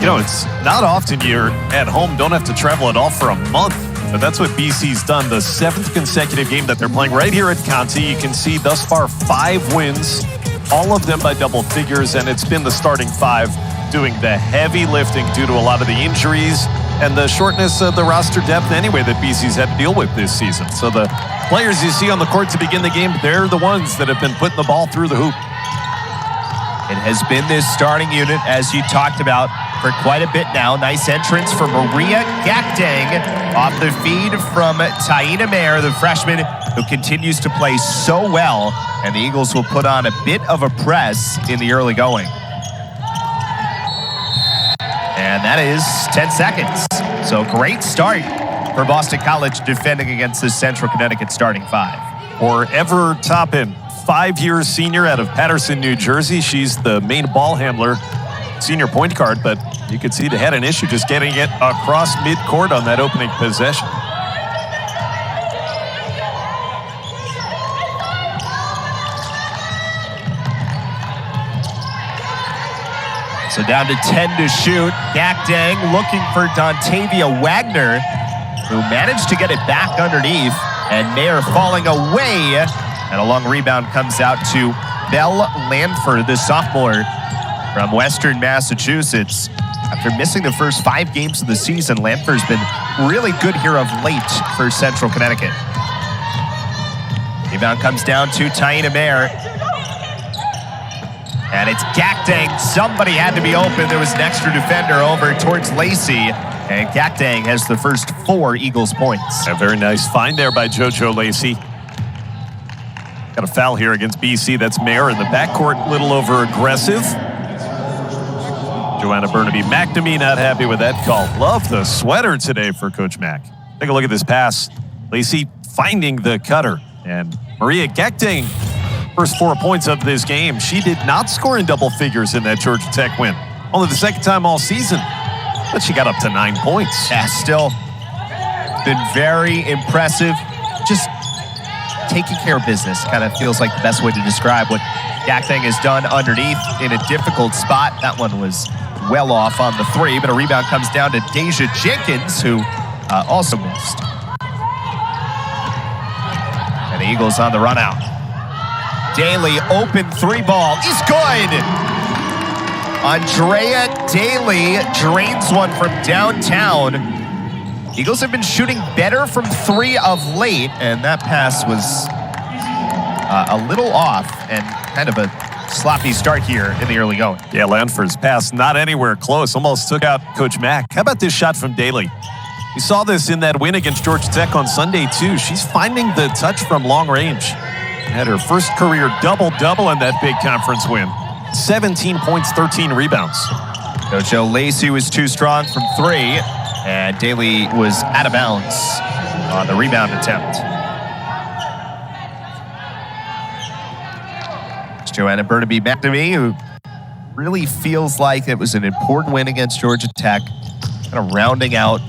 You know, it's not often you're at home, don't have to travel at all for a month. But that's what BC's done. The 7th consecutive game that they're playing right here at Conti. You can see thus far 5 wins, all of them by double figures, and it's been the starting 5 doing the heavy lifting due to a lot of the injuries and the shortness of the roster depth anyway that BC's had to deal with this season. So the players you see on the court to begin the game, they're the ones that have been putting the ball through the hoop. It has been this starting unit, as you talked about, for quite a bit now. Nice entrance for Maria Gakdang off the feed from Taina Mair, the freshman, who continues to play so well. And the Eagles will put on a bit of a press in the early going. And that is 10 seconds. So great start for Boston College defending against the Central Connecticut starting 5. Forever Toppin, 5-year senior out of Paterson, New Jersey. She's the main ball handler, senior point guard, but you could see they had an issue just getting it across midcourt on that opening possession. So down to 10 to shoot. Gakdang looking for Dontavia Waggoner, who managed to get it back underneath, and Mair falling away. And a long rebound comes out to Belle Lanford, the sophomore from Western Massachusetts. After missing the first 5 games of the season, Lanford's been really good here of late for Central Connecticut. Rebound comes down to Taina Mair. And it's Gakdang. Somebody had to be open. There was an extra defender over towards Lacey. And Gakdang has the first 4 Eagles points. A very nice find there by JoJo Lacey. Got a foul here against BC. That's Mair in the backcourt, a little over aggressive. Joanna Burnaby McNamee not happy with that call. Love the sweater today for Coach Mack. Take a look at this pass. Lacey finding the cutter. And Maria Gakdang, first 4 points of this game. She did not score in double figures in that Georgia Tech win. Only the second time all season. But she got up to 9 points. Yeah, still been very impressive. Just taking care of business kind of feels like the best way to describe what Gakdang has done underneath in a difficult spot. That one was well off on the 3, but a rebound comes down to Deja Jenkins, who also missed. And the Eagles on the run out. Daly open 3 ball is good. Andrea Daly drains one from downtown. Eagles have been shooting better from 3 of late, and that pass was a little off and kind of a sloppy start here in the early going. Yeah, Lanford's pass not anywhere close. Almost took out Coach Mack. How about this shot from Daly? We saw this in that win against Georgia Tech on Sunday, too. She's finding the touch from long range. Had her first career double-double in that big conference win. 17 points, 13 rebounds. JoJo Lacey was too strong from 3, and Daly was out of bounds on the rebound attempt. It's Joanna Burnaby McNamee, who really feels like it was an important win against Georgia Tech, kind of rounding out,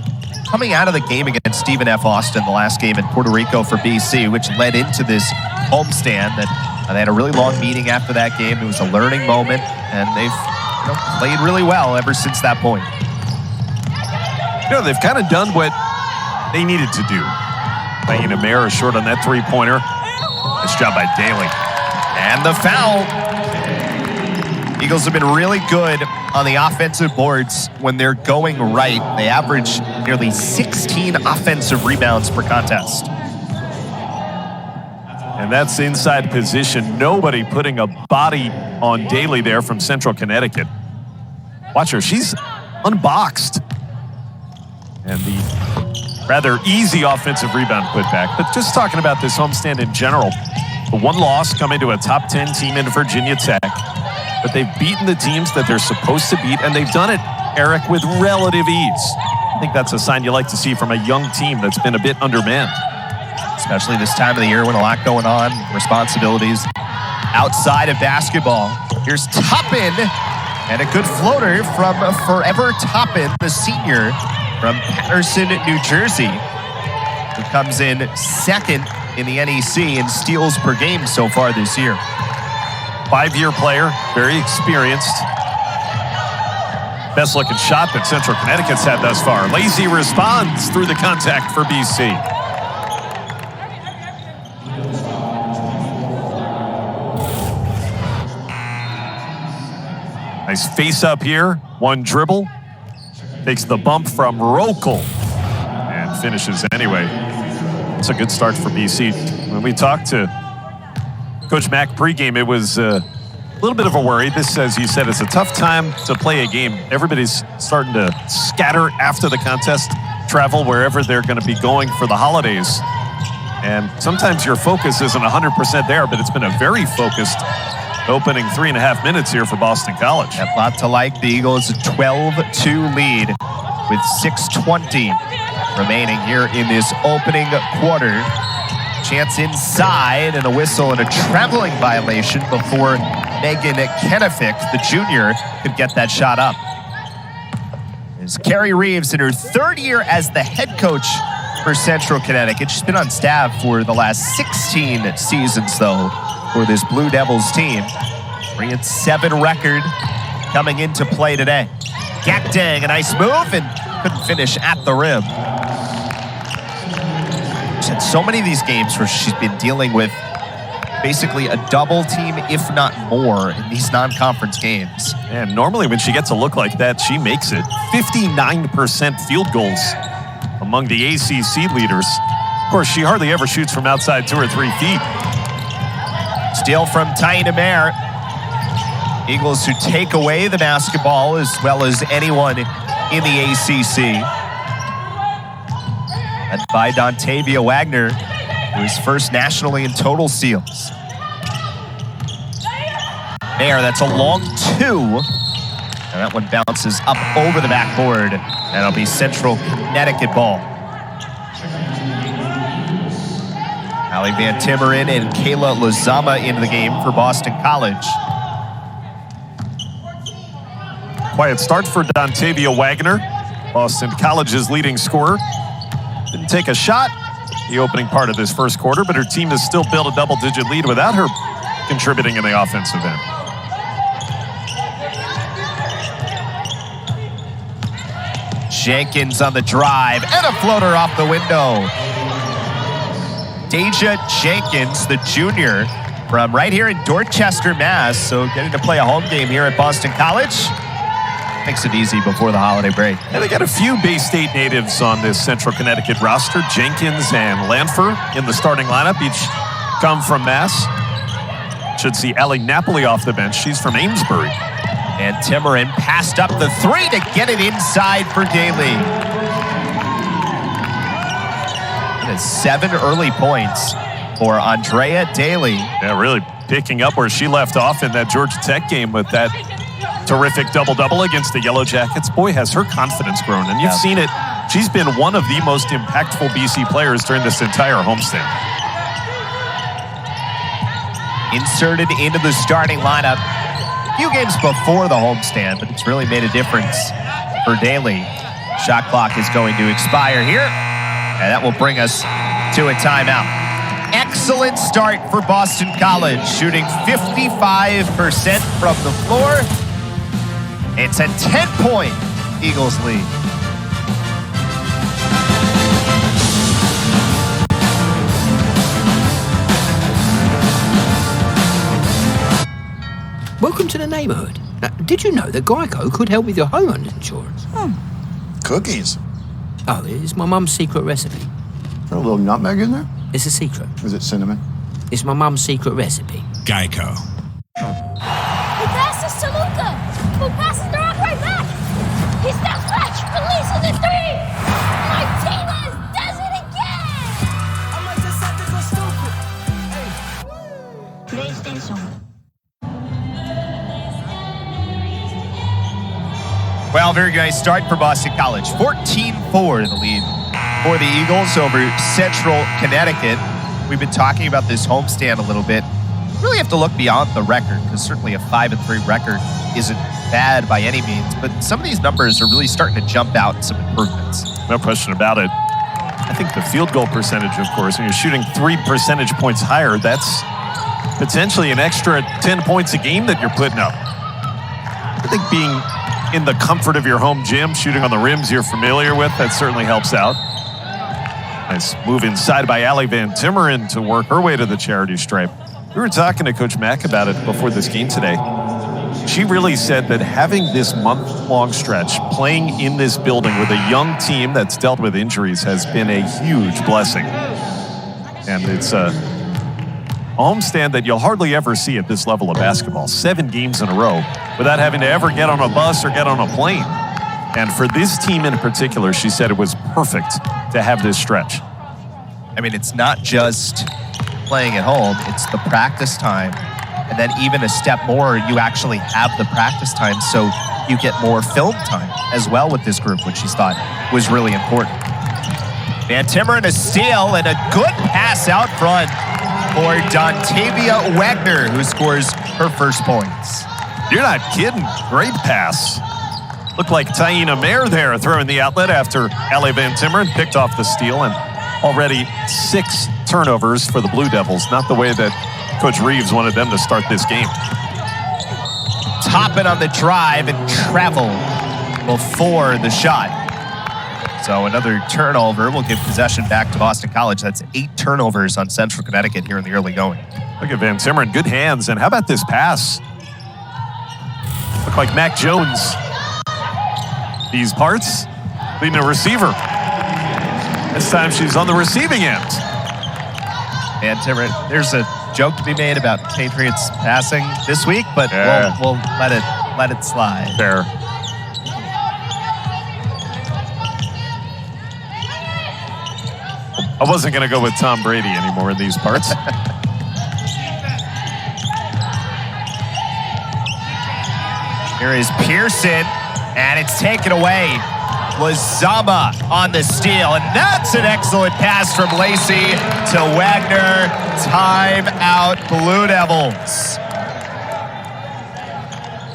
coming out of the game against Stephen F. Austin, the last game in Puerto Rico for BC, which led into this homestand. That they had a really long meeting after that game. It was a learning moment, and they've played really well ever since that point. You know, they've kind of done what they needed to do. Taina Mair is short on that 3-pointer. Nice job by Daly. And the foul. Eagles have been really good on the offensive boards when they're going right. They average nearly 16 offensive rebounds per contest. And that's inside position. Nobody putting a body on Daly there from Central Connecticut. Watch her. She's unboxed. And the rather easy offensive rebound put back. But just talking about this homestand in general, the one loss coming to a top 10 team in Virginia Tech. But they've beaten the teams that they're supposed to beat, and they've done it, Eric, with relative ease. I think that's a sign you like to see from a young team that's been a bit undermanned. Especially this time of the year when a lot going on, responsibilities outside of basketball. Here's Toppin, and a good floater from Forever Toppin, the senior from Paterson, New Jersey, who comes in second in the NEC in steals per game so far this year. 5-year player, very experienced. best looking shot that Central Connecticut's had thus far. Lacey responds through the contact for BC. Nice face up here. One dribble. Takes the bump from Rokel and finishes anyway. It's a good start for BC. When we talked to Coach Mack pregame, it was a little bit of a worry. This, as you said, it's a tough time to play a game. Everybody's starting to scatter after the contest, travel wherever they're going to be going for the holidays. And sometimes your focus isn't 100% there, but it's been a very focused opening 3.5 minutes here for Boston College. A lot to like. The Eagles a 12-2 lead with 6:20 remaining here in this opening quarter. Chance inside and a whistle and a traveling violation before Megan Kennefic, the junior, could get that shot up. As Carrie Reeves in her third year as the head coach for Central Connecticut. She's been on staff for the last 16 seasons, though, for this Blue Devils team. 3-7 record coming into play today. Gakdang, a nice move, and couldn't finish at the rim. She's had so many of these games where she's been dealing with basically a double team, if not more, in these non-conference games. And normally when she gets a look like that, she makes it. 59% field goals among the ACC leaders. Of course, she hardly ever shoots from outside 2 or 3 feet. Steal from Taina Mair. Eagles who take away the basketball as well as anyone in the ACC. Led by Dontavia Waggoner, who is first nationally in total steals. Mair, that's a long 2. And that one bounces up over the backboard. That'll be Central Connecticut ball. Allie Van Timmeren and Kayla Lozama into the game for Boston College. Quiet start for Dontavia Waggoner, Boston College's leading scorer. Didn't take a shot the opening part of this first quarter, but her team has still built a double-digit lead without her contributing in the offensive end. Jenkins on the drive and a floater off the window. Deja Jenkins, the junior from right here in Dorchester, Mass. So getting to play a home game here at Boston College makes it easy before the holiday break. And they got a few Bay State natives on this Central Connecticut roster. Jenkins and Lanfer in the starting lineup, each come from Mass. Should see Ellie Napoli off the bench. She's from Amesbury. And Timmeren passed up the 3 to get it inside for Daly. And 7 early points for Andrea Daly. Yeah, really picking up where she left off in that Georgia Tech game with that terrific double-double against the Yellow Jackets. Boy, has her confidence grown. And you've seen it. She's been one of the most impactful BC players during this entire homestand. Inserted into the starting lineup a few games before the homestand, but it's really made a difference for Daly. Shot clock is going to expire here, and that will bring us to a timeout. Excellent start for Boston College, shooting 55% from the floor. It's a 10-point Eagles lead. Welcome to the neighborhood. Did you know that Geico could help with your homeowner's insurance? Cookies. Oh, it's my mum's secret recipe. Is there a little nutmeg in there? It's a secret. Is it cinnamon? It's my mum's secret recipe. Geico. He passes to Luka, who passes the rock right back. He steps back, releases the 3. Martinez does it again. I'm like this stupid. PlayStation. Well, very nice start for Boston College. 14-4 in the lead for the Eagles over Central Connecticut. We've been talking about this homestand a little bit. Really have to look beyond the record, because certainly a 5-3 record isn't bad by any means, but some of these numbers are really starting to jump out in some improvements. No question about it. I think the field goal percentage, of course, when you're shooting 3 percentage points higher, that's potentially an extra 10 points a game that you're putting up. I think being in the comfort of your home gym, shooting on the rims you're familiar with. That certainly helps out. Nice move inside by Allie Van Timmeren to work her way to the charity stripe. We were talking to Coach Mack about it before this game today. She really said that having this month-long stretch, playing in this building with a young team that's dealt with injuries has been a huge blessing. And it's a homestand that you'll hardly ever see at this level of basketball. 7 games in a row without having to ever get on a bus or get on a plane. And for this team in particular, she said it was perfect to have this stretch. I mean, it's not just playing at home, it's the practice time. And then even a step more, you actually have the practice time, so you get more film time as well with this group, which she thought was really important. Van Timmeren a steal and a good pass out front for Dontavia Waggoner, who scores her first points. You're not kidding. Great pass. Looked like Taina Mair there throwing the outlet after Allie Van Timmeren picked off the steal, and already 6 turnovers for the Blue Devils. Not the way that Coach Reeves wanted them to start this game. Toppin on the drive and travel before the shot. So another turnover will give possession back to Boston College. That's 8 turnovers on Central Connecticut here in the early going. Look at Van Timmeren, good hands. And how about this pass? Look like Mac Jones. These parts, leading a receiver. This time she's on the receiving end. Van Timmeren, there's a joke to be made about Patriots passing this week, but yeah, we'll let it slide. Fair. I wasn't going to go with Tom Brady anymore in these parts. Here is Pearson, and it's taken away. Lazama on the steal, and that's an excellent pass from Lacey to Waggoner. Time out, Blue Devils.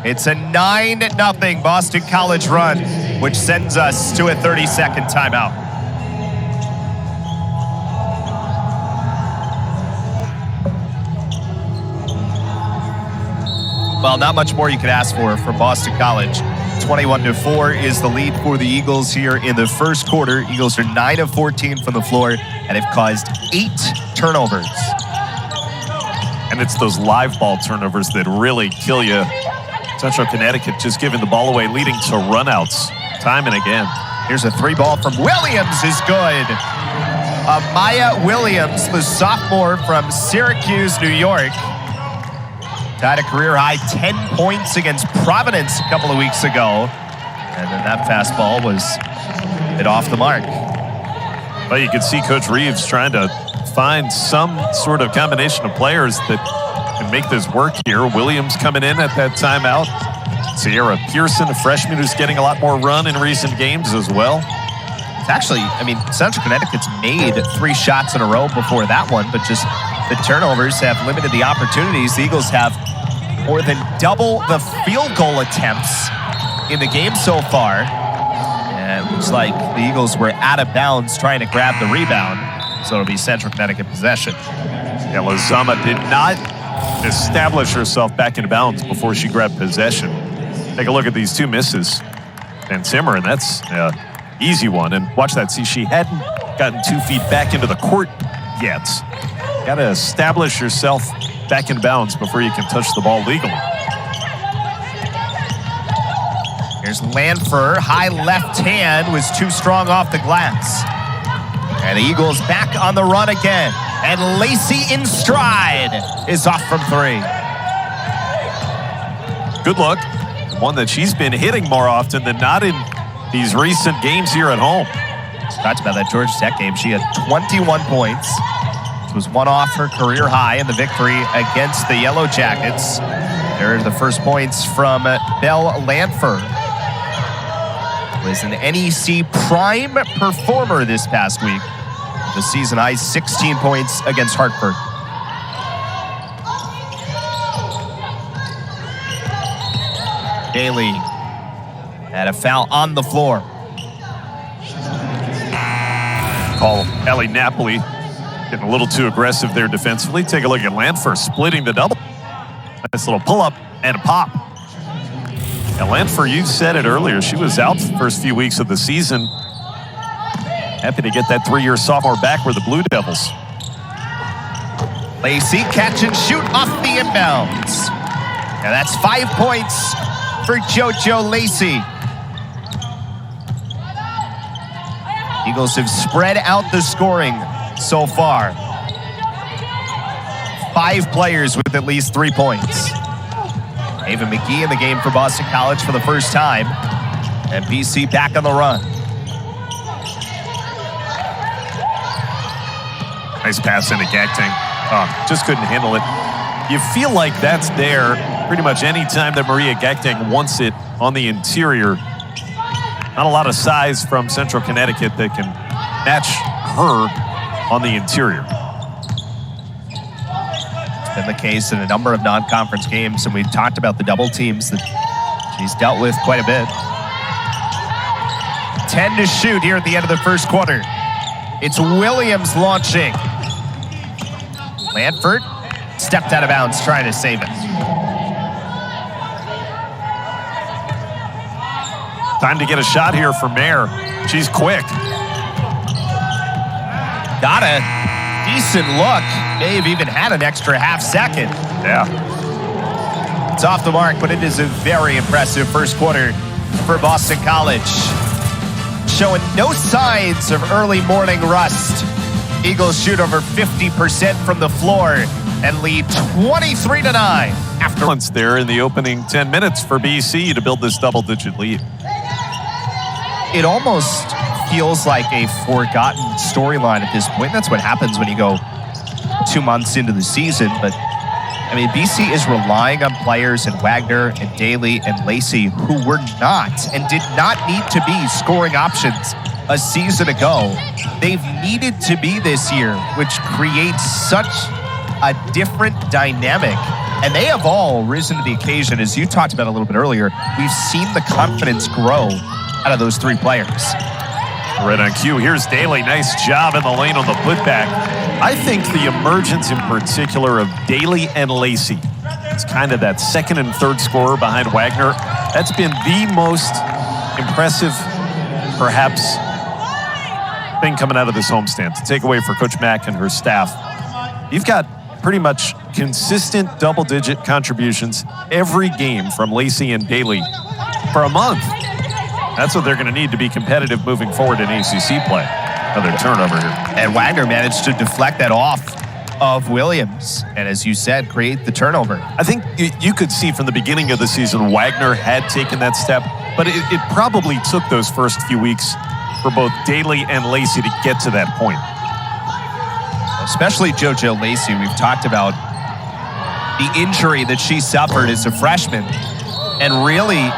It's a 9-0 Boston College run, which sends us to a 30-second timeout. Well, not much more you could ask for from Boston College. 21-4 is the lead for the Eagles here in the first quarter. Eagles are 9 of 14 from the floor and have caused 8 turnovers. And it's those live ball turnovers that really kill you. Central Connecticut just giving the ball away, leading to runouts time and again. Here's a 3-ball from Williams is good. Maya Williams, the sophomore from Syracuse, New York. Tied a career-high 10 points against Providence a couple of weeks ago. And then that fastball was hit off the mark. Well, you can see Coach Reeves trying to find some sort of combination of players that can make this work here. Williams coming in at that timeout. Sierra Pearson, a freshman who's getting a lot more run in recent games as well. It's actually, I mean, Central Connecticut's made 3 shots in a row before that one, but just the turnovers have limited the opportunities. The Eagles have more than double the field goal attempts in the game so far. And it looks like the Eagles were out of bounds trying to grab the rebound. So it'll be Central Connecticut possession. Yeah, Lazama did not establish herself back into bounds before she grabbed possession. Take a look at these 2 misses. Van Timmeren, that's an easy one. And watch that. See, she hadn't gotten 2 feet back into the court yet. Got to establish yourself back in bounds before you can touch the ball legally. Here's Lanfer, high left hand was too strong off the glass. And the Eagles back on the run again. And Lacey in stride is off from 3. Good look. One that she's been hitting more often than not in these recent games here at home. Talked about that Georgia Tech game. She had 21 points. Was one off her career high in the victory against the Yellow Jackets. There are the first points from Belle Lanfer. Was an NEC prime performer this past week. The season high 16 points against Hartford. Daly had a foul on the floor. Call Ellie Napoli. Getting a little too aggressive there defensively. Take a look at Lanfer splitting the double. Nice little pull-up and a pop. And Lanford, you said it earlier, she was out the first few weeks of the season. Happy to get that 3-year sophomore back with the Blue Devils. Lacey catch and shoot off the inbounds. And that's 5 points for JoJo Lacey. Eagles have spread out the scoring so far. 5 players with at least 3 points. Ava McGee in the game for Boston College for the first time. And BC back on the run. Nice pass into Gacting. Just couldn't handle it. You feel like that's there pretty much any time that Maria Gacting wants it on the interior. Not a lot of size from Central Connecticut that can match her on the interior. It's been the case in a number of non-conference games, and we've talked about the double teams that she's dealt with quite a bit. 10 to shoot here at the end of the first quarter. It's Williams launching. Lanford stepped out of bounds trying to save it. Time to get a shot here for Mair. She's quick. Got a decent look. May have even had an extra half second. Yeah. It's off the mark, but it is a very impressive first quarter for Boston College. Showing no signs of early morning rust. Eagles shoot over 50% from the floor and lead 23-9 after Once there in the opening 10 minutes for BC to build this double-digit lead. It almost feels like a forgotten storyline at this point. That's what happens when you go 2 months into the season. But, I mean, BC is relying on players in Waggoner and Daly and Lacey who were not and did not need to be scoring options a season ago. They've needed to be this year, which creates such a different dynamic. And they have all risen to the occasion. As you talked about a little bit earlier, we've seen the confidence grow out of those 3 players. Right on cue. Here's Daly. Nice job in the lane on the putback. I think the emergence in particular of Daly and Lacey, it's kind of that second and third scorer behind Waggoner. That's been the most impressive, perhaps, thing coming out of this homestand to take away for Coach Mack and her staff. You've got pretty much consistent double-digit contributions every game from Lacey and Daly for a month. That's what they're going to need to be competitive moving forward in ACC play. Another turnover here. And Waggoner managed to deflect that off of Williams. And as you said, create the turnover. I think you could see from the beginning of the season Waggoner had taken that step, but it probably took those first few weeks for both Daly and Lacey to get to that point. Especially JoJo Lacey. We've talked about the injury that she suffered as a freshman. And really,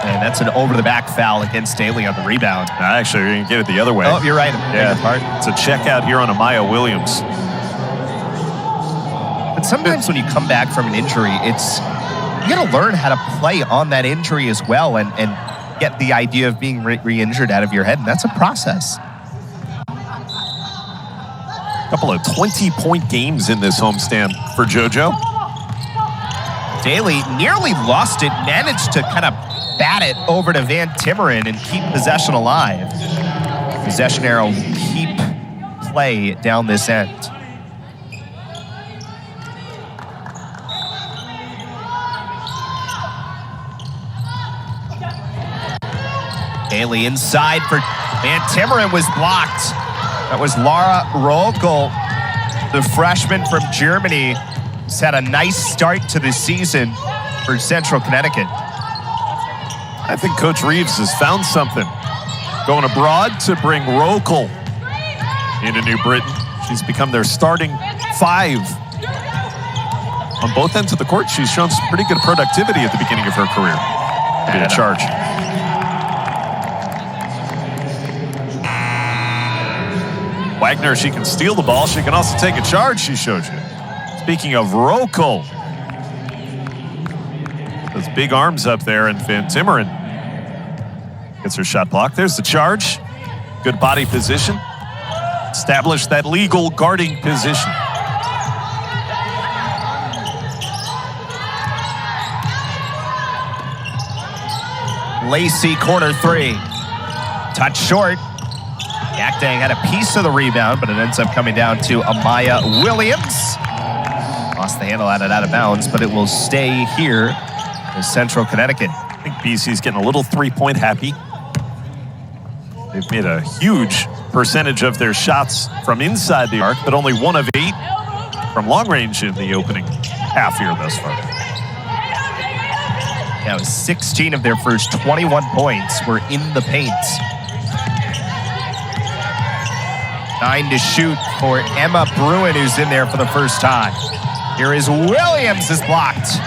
and that's an over-the-back foul against Daly on the rebound. Actually, you're going to get it the other way. Oh, you're right. Yeah, it's a check out here on Amaya Williams. But sometimes when you come back from an injury, you got to learn how to play on that injury as well and get the idea of being re-injured out of your head. And that's a process. A couple of 20-point games in this homestand for JoJo. Daly nearly lost it, managed to kind of bat it over to Van Timmeren and keep possession alive. Possession arrow will keep play down this end. Daly inside for Van Timmeren was blocked. That was Laura Rokel, the freshman from Germany. He's had a nice start to the season for Central Connecticut. I think Coach Reeves has found something. Going abroad to bring Rokel into New Britain. She's become their starting 5. On both ends of the court, she's shown some pretty good productivity at the beginning of her career. Be a charge. Waggoner, she can steal the ball. She can also take a charge, she showed you. Speaking of Rokel. Those big arms up there, and Van Timmeren gets her shot blocked. There's the charge. Good body position. Establish that legal guarding position. Lacey, corner three. Touch short. Gakdang had a piece of the rebound, but it ends up coming down to Amaya Williams. Lost the handle at it out of bounds, but it will stay here in Central Connecticut. I think BC's getting a little three-point happy. They've made a huge percentage of their shots from inside the arc, but only 1 of 8 from long range in the opening half here thus far. Yeah, it was 16 of their first 21 points were in the paint. 9 to shoot for Emma Bruin, who's in there for the first time. Here is Williams is blocked.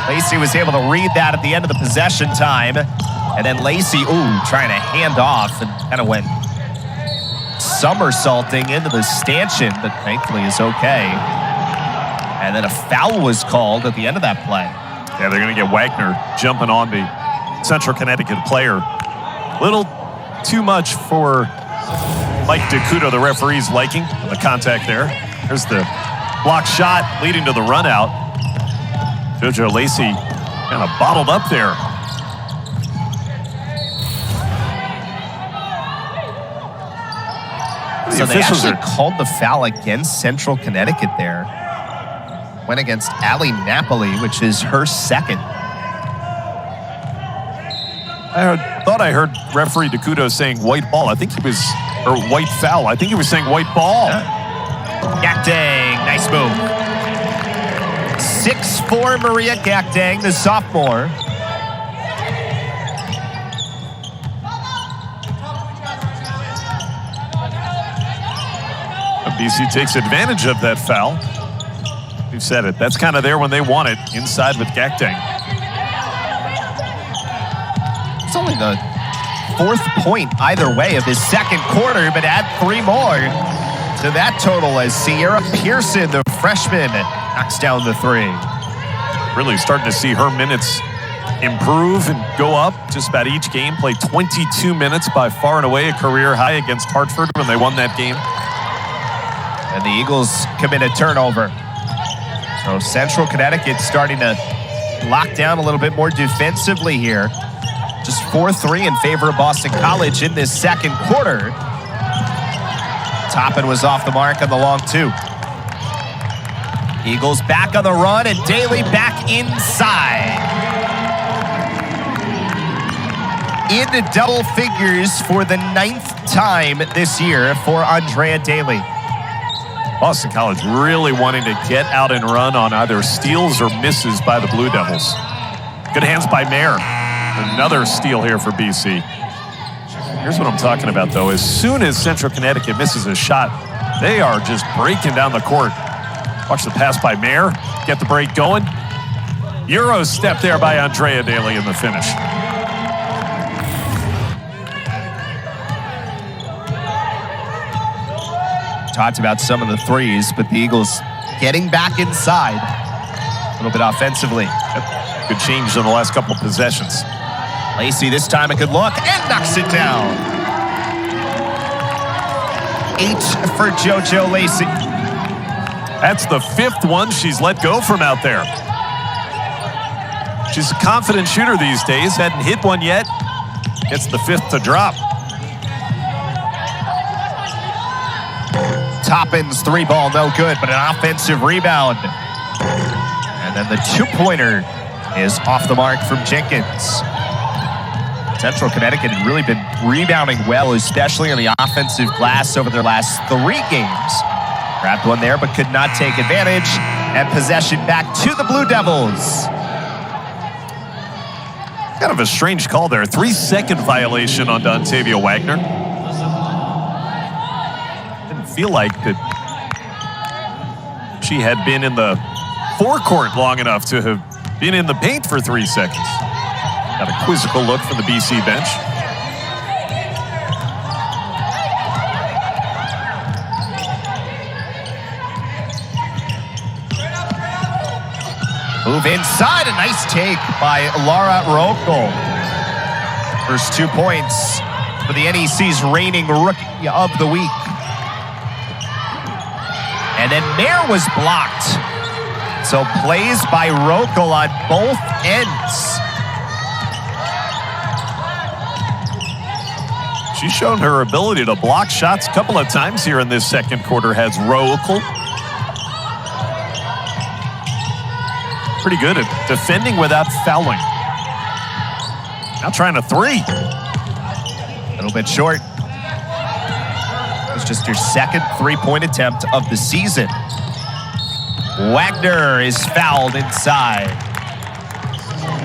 Lacey was able to read that at the end of the possession time. And then Lacey, trying to hand off and kind of went somersaulting into the stanchion, but thankfully is okay. And then a foul was called at the end of that play. Yeah, they're going to get Waggoner jumping on the Central Connecticut player. Little too much for Mike DeCuto, the referee's liking, the contact there. There's the block shot leading to the run out. JoJo Lacey kind of bottled up there. So they actually called the foul against Central Connecticut there. Went against Ali Napoli, which is her second. I thought I heard referee DeCuto saying white ball. I think he was, or white foul. I think he was saying white ball. Gakdang, nice move. 6'4" Maria Gakdang, the sophomore. BC takes advantage of that foul. We've said it. That's kind of there when they want it, inside with Gakdang. It's only the 4th point either way of his second quarter, but add 3 more to that total as Sierra Pearson, the freshman, knocks down the 3. Really starting to see her minutes improve and go up just about each game. Played 22 minutes, by far and away a career high against Hartford when they won that game. And the Eagles commit a turnover. So Central Connecticut starting to lock down a little bit more defensively here. Just 4-3 in favor of Boston College in this second quarter. Toppin was off the mark on the long 2. Eagles back on the run and Daly back inside. Into double figures for the 9th time this year for Andrea Daly. Boston College really wanting to get out and run on either steals or misses by the Blue Devils. Good hands by Mair. Another steal here for BC. Here's what I'm talking about, though. As soon as Central Connecticut misses a shot, they are just breaking down the court. Watch the pass by Mair. Get the break going. Euro step there by Andrea Daly in the finish. Talked about some of the threes, but the Eagles getting back inside a little bit offensively. Yep. Good change in the last couple possessions. Lacey this time a good look and knocks it down. 8 for JoJo Lacey. That's the 5th one she's let go from out there. She's a confident shooter these days. Hadn't hit one yet. Gets the 5th to drop. Toppin's 3-ball, no good, but an offensive rebound. And then the 2-pointer is off the mark from Jenkins. Central Connecticut had really been rebounding well, especially on the offensive glass over their last 3 games. Grabbed one there, but could not take advantage. And possession back to the Blue Devils. Kind of a strange call there. 3-second violation on Dontavia Waggoner. Feel like that she had been in the forecourt long enough to have been in the paint for 3 seconds. Got a quizzical look from the BC bench. Move inside, a nice take by Laura Rocco. First 2 points for the NEC's reigning Rookie of the Week. And then Mair was blocked. So plays by Rocco on both ends. she's shown her ability to block shots a couple of times here in this second quarter. Has Rokel. Pretty good at defending without fouling. Now trying a three. A little bit short. It was just your second three-point attempt of the season. Waggoner is fouled inside.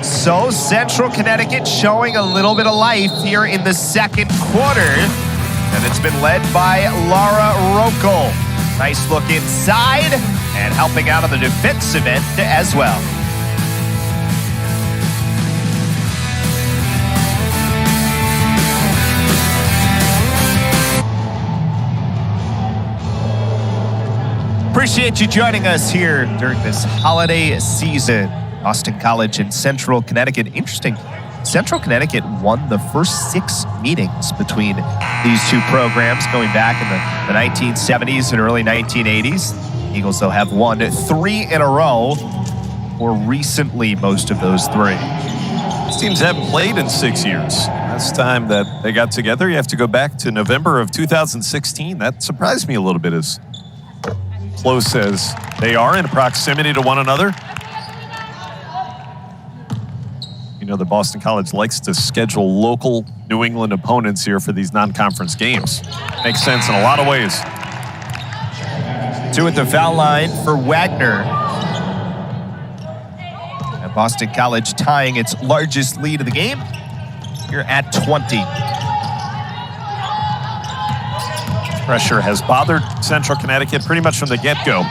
So Central Connecticut showing a little bit of life here in the second quarter. And it's been led by Lara Rokel. Nice look inside and helping out on the defensive end as well. Appreciate you joining us here during this holiday season. Boston College and Central Connecticut. Interesting. Central Connecticut won the first 6 meetings between these two programs going back in the 1970s and early 1980s. Eagles, though, have won 3 in a row, or recently most of those 3. These teams haven't played in 6 years. Last time that they got together, you have to go back to November of 2016. That surprised me a little bit, as close as they are in proximity to one another. You know, the Boston College likes to schedule local New England opponents here for these non-conference games. Makes sense in a lot of ways. 2 at the foul line for Waggoner. And Boston College tying its largest lead of the game here at 20. Pressure has bothered Central Connecticut pretty much from the get-go.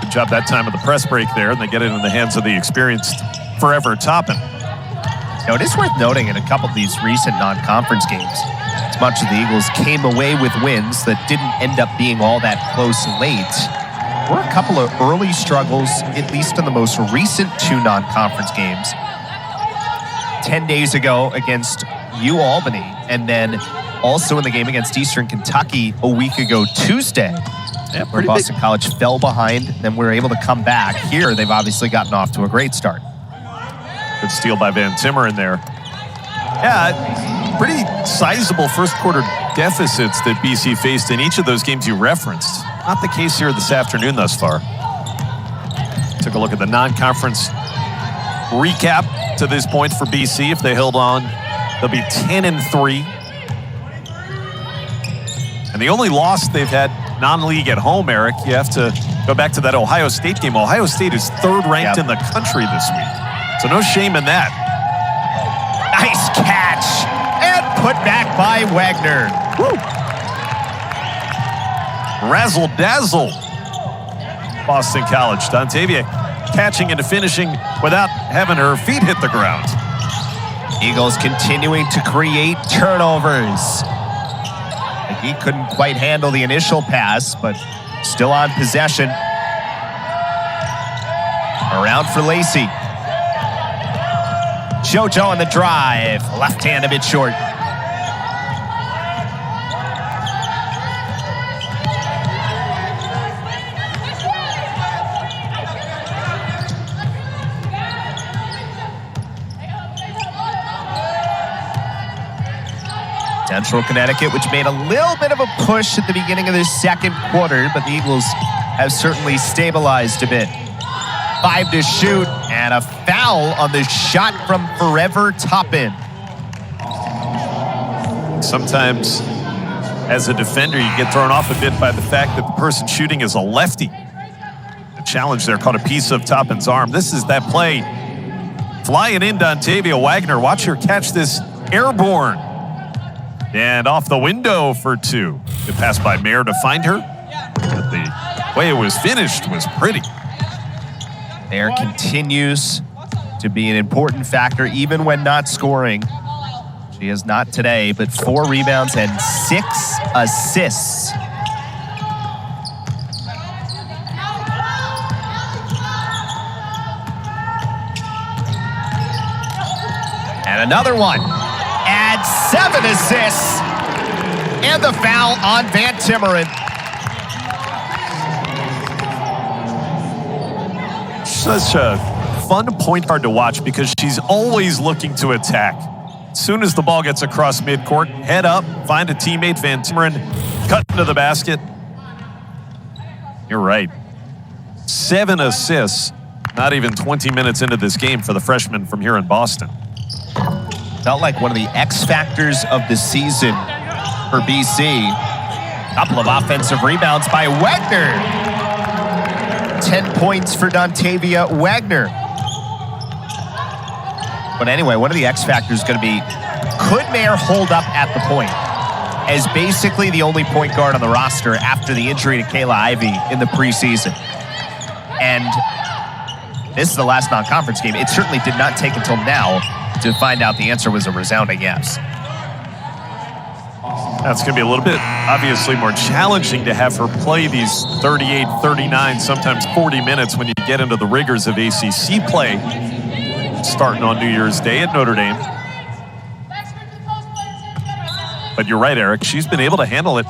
Good job that time of the press break there, and they get it in the hands of the experienced Forever Toppin. Now, it is worth noting in a couple of these recent non-conference games, as much as the Eagles came away with wins that didn't end up being all that close late, were a couple of early struggles, at least in the most recent 2 non-conference games. 10 days ago against UAlbany, and then also in the game against Eastern Kentucky a week ago Tuesday, where Boston College fell behind, then we were able to come back. Here, they've obviously gotten off to a great start. Good steal by Van Timmer in there. Yeah, pretty sizable first quarter deficits that BC faced in each of those games you referenced. Not the case here this afternoon thus far. Took a look at the non-conference recap to this point for BC. If they held on, they'll be 10-3. And the only loss they've had non-league at home, Eric, you have to go back to that Ohio State game. Ohio State is 3rd ranked in the country this week. So no shame in that. Nice catch and put back by Waggoner. Woo. Razzle dazzle. Boston College. Dontavia catching and finishing without having her feet hit the ground. Eagles continuing to create turnovers. He couldn't quite handle the initial pass, but still on possession. Around for Lacey. JoJo on the drive. Left hand a bit short. Central Connecticut, which made a little bit of a push at the beginning of this second quarter, but the Eagles have certainly stabilized a bit. 5 to shoot, and a foul on the shot from Forever Toppin. Sometimes, as a defender, you get thrown off a bit by the fact that the person shooting is a lefty. The challenge there caught a piece of Toppin's arm. This is that play. Flying in, Dontavia Waggoner. Watch her catch this airborne. And off the window for 2. Good pass by Mair to find her. But the way it was finished was pretty. Mair continues to be an important factor even when not scoring. She is not today, but 4 rebounds and 6 assists. And another one. Adds 7 assists. And the foul on Van Timmeren. Such a fun point guard to watch because she's always looking to attack. As soon as the ball gets across midcourt, head up, find a teammate, Van Timmeren, cut into the basket. You're right. 7 assists, not even 20 minutes into this game for the freshman from here in Boston. Felt like one of the X factors of the season for BC. Couple of offensive rebounds by Waggoner. 10 points for Dontavia Waggoner. But anyway, one of the X factors is going to be, could Mair hold up at the point as basically the only point guard on the roster after the injury to Kayla Ivey in the preseason? And this is the last non-conference game. It certainly did not take until now to find out the answer was a resounding yes. That's going to be a little bit, obviously, more challenging to have her play these 38, 39, sometimes 40 minutes when you get into the rigors of ACC play, starting on New Year's Day at Notre Dame. But you're right, Eric. She's been able to handle it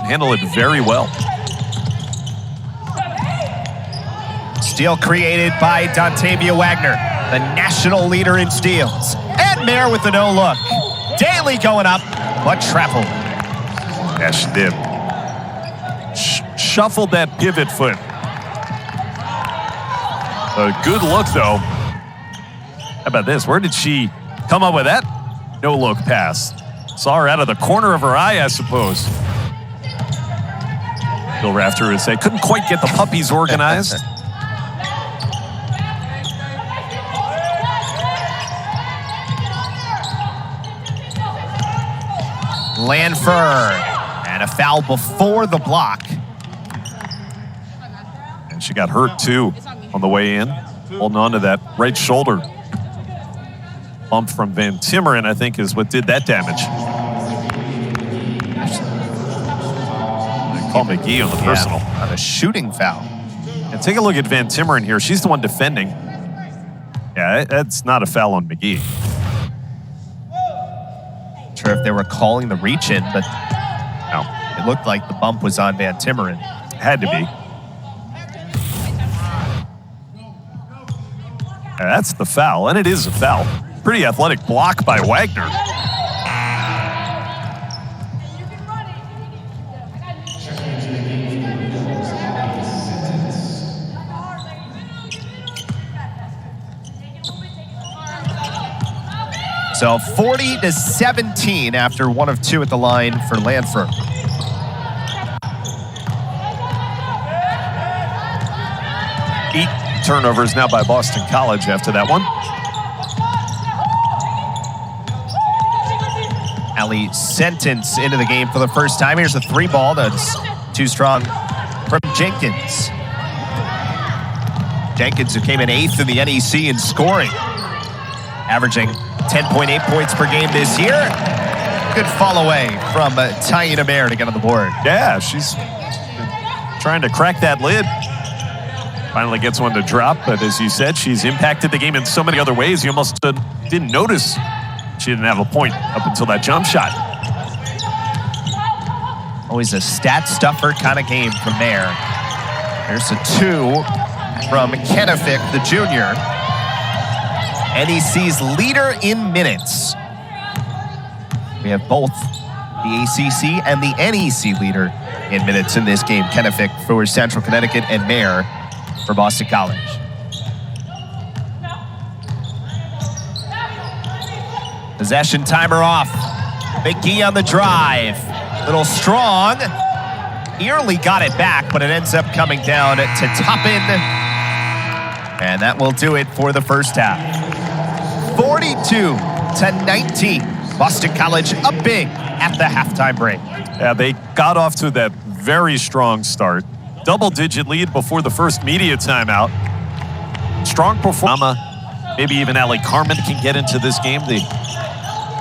very well. Steal created by Dontavia Waggoner, the national leader in steals. And Mair with the no-look. Daly going up, but traveled. Yeah, she did. Shuffled that pivot foot. A good look, though. How about this? Where did she come up with that no-look pass? Saw her out of the corner of her eye, I suppose. Bill Rafter would say, couldn't quite get the puppies organized. Lanford, and a foul before the block. And she got hurt, too, on the way in. Holding on to that right shoulder. Bump from Van Timmeren, I think, is what did that damage. They call McGee on the personal. On a shooting foul. And take a look at Van Timmeren here. She's the one defending. Yeah, that's not a foul on McGee. Not sure if they were calling the reach in, but no, it looked like the bump was on Van Timmeren. Had to be. Yeah, that's the foul, and it is a foul. Pretty athletic block by Waggoner. So 40-17 after 1 of 2 at the line for Lanford. Eight turnovers now by Boston College after that one. Allie Sentence into the game for the first time. Here's a 3-ball that's too strong from Jenkins. Jenkins, who came in 8th in the NEC in scoring, averaging 10.8 points per game this year. Good fall away from Taina Mair to get on the board. Yeah, she's trying to crack that lid. Finally gets one to drop, but as you said, she's impacted the game in so many other ways. You almost didn't notice she didn't have a point up until that jump shot. Always a stat stuffer kind of game from Mair. Here's a 2 from Kennefic, the junior. NEC's leader in minutes. We have both the ACC and the NEC leader in minutes in this game. Kennefic for Central Connecticut and Mair for Boston College. Possession timer off. McGee on the drive. Little strong. Nearly got it back, but it ends up coming down to Toppin. And that will do it for the first half. 42-19. Boston College up big at the halftime break. Yeah, they got off to that very strong start. Double-digit lead before the first media timeout. Strong performance. Maybe even Allie Carmen can get into this game. The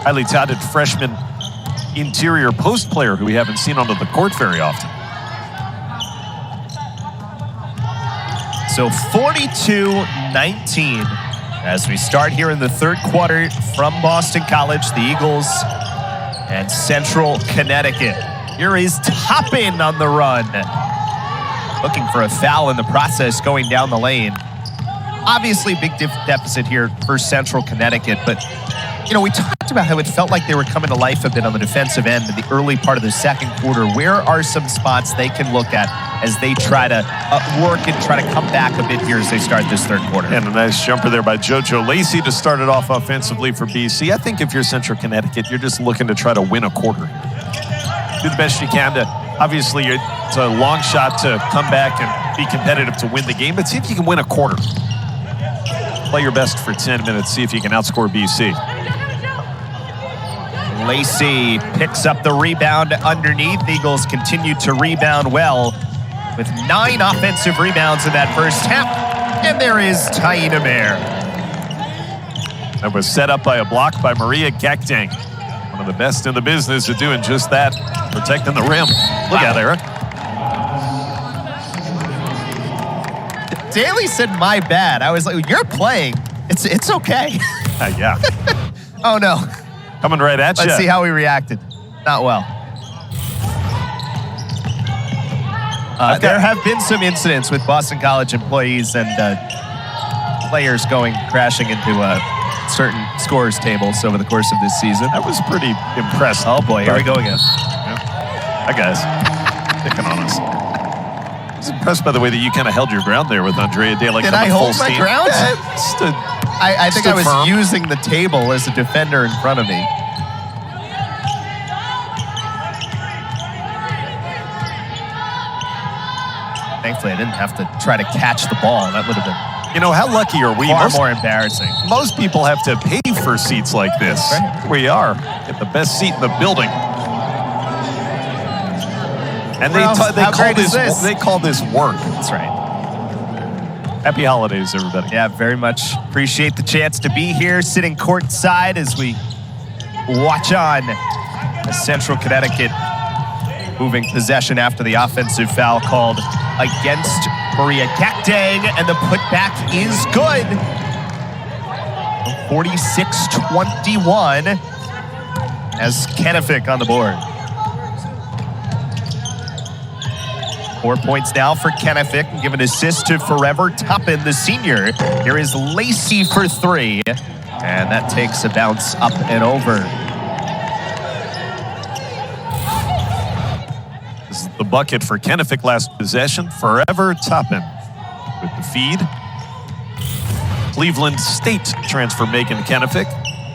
highly touted freshman interior post player who we haven't seen onto the court very often. So 42-19 as we start here in the third quarter from Boston College, the Eagles and Central Connecticut. Here is Toppin on the run. Looking for a foul in the process going down the lane. Obviously, big deficit here for Central Connecticut, but, you know, we talked talked about how it felt like they were coming to life a bit on the defensive end in the early part of the second quarter. Where are some spots they can look at as they try to work and try to come back a bit here as they start this third quarter? And a nice jumper there by JoJo Lacey to start it off offensively for BC. I think if you're Central Connecticut, you're just looking to try to win a quarter. Do the best you can to, obviously, it's a long shot to come back and be competitive to win the game, but see if you can win a quarter. Play your best for 10 minutes, see if you can outscore BC. Lacey picks up the rebound underneath. Eagles continue to rebound well with 9 offensive rebounds in that first half. And there is Taina Mair. That was set up by a block by Maria Gakdang. One of the best in the business at doing just that, protecting the rim. Look out, Eric. Daly said, my bad. I was like, you're playing. It's okay. Yeah. Oh, no. Coming right at you. Let's see how he reacted. Not well. There have been some incidents with Boston College employees and players going crashing into certain scores tables over the course of this season. That was pretty impressive. Oh, boy. Here we go again. Yeah. Hi, guys. Picking on us. I was impressed by the way that you kind of held your ground there with Andrea Day. Like, did I hold my ground? I think I was using the table as a defender in front of me. Thankfully, I didn't have to try to catch the ball. That would have been, you know, how lucky are we? Far more embarrassing. Most people have to pay for seats like this. Right. We are. Get the best seat in the building. And they call this work. That's right. Happy holidays, everybody. Yeah, very much appreciate the chance to be here, sitting courtside as we watch on as Central Connecticut moving possession after the offensive foul called against Maria Gakdang, and the putback is good. 46-21 as Kennefic on the board. 4 points now for Kennefic, and give an assist to Forever Toppin, the senior. Here is Lacey for 3, and that takes a bounce up and over. This is the bucket for Kennefic last possession. Forever Toppin with the feed. Cleveland State transfer Megan Kennefic,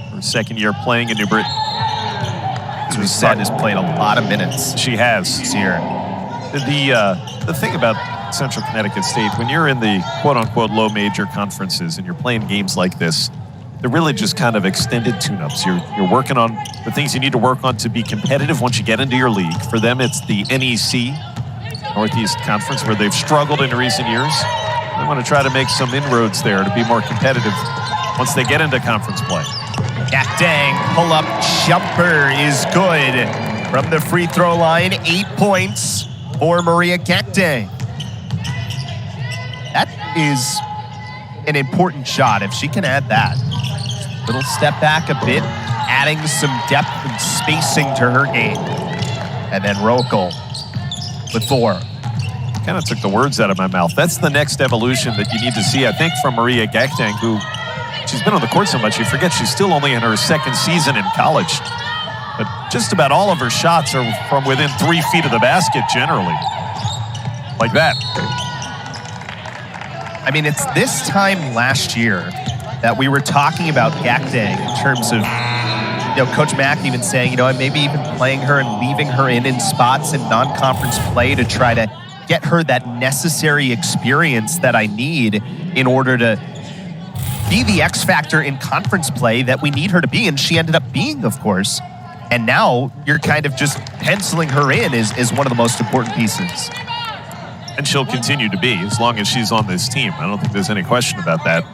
her second year playing in New Britain. Whose son has played a lot of minutes. She has. This year. The thing about Central Connecticut State, when you're in the quote-unquote low major conferences and you're playing games like this, they're really just kind of extended tune-ups. You're working on the things you need to work on to be competitive once you get into your league. For them, it's the NEC, Northeast Conference, where they've struggled in recent years. They want to try to make some inroads there to be more competitive once they get into conference play. Gakdang pull-up jumper is good from the free throw line. 8 points for Maria Gakdang. That is an important shot if she can add that. Little step back a bit, adding some depth and spacing to her game. And then Rokel with 4. Kind of took the words out of my mouth. That's the next evolution that you need to see, I think, from Maria Gakdang, who she's been on the court so much you forget she's still only in her second season in college. But just about all of her shots are from within 3 feet of the basket generally. Like that. I mean, it's this time last year that we were talking about Gakdang in terms of, Coach Mack even saying, maybe even playing her and leaving her in spots in non-conference play to try to get her that necessary experience that I need in order to be the X factor in conference play that we need her to be. And she ended up being, of course. And now you're kind of just penciling her in as one of the most important pieces. And she'll continue to be as long as she's on this team. I don't think there's any question about that.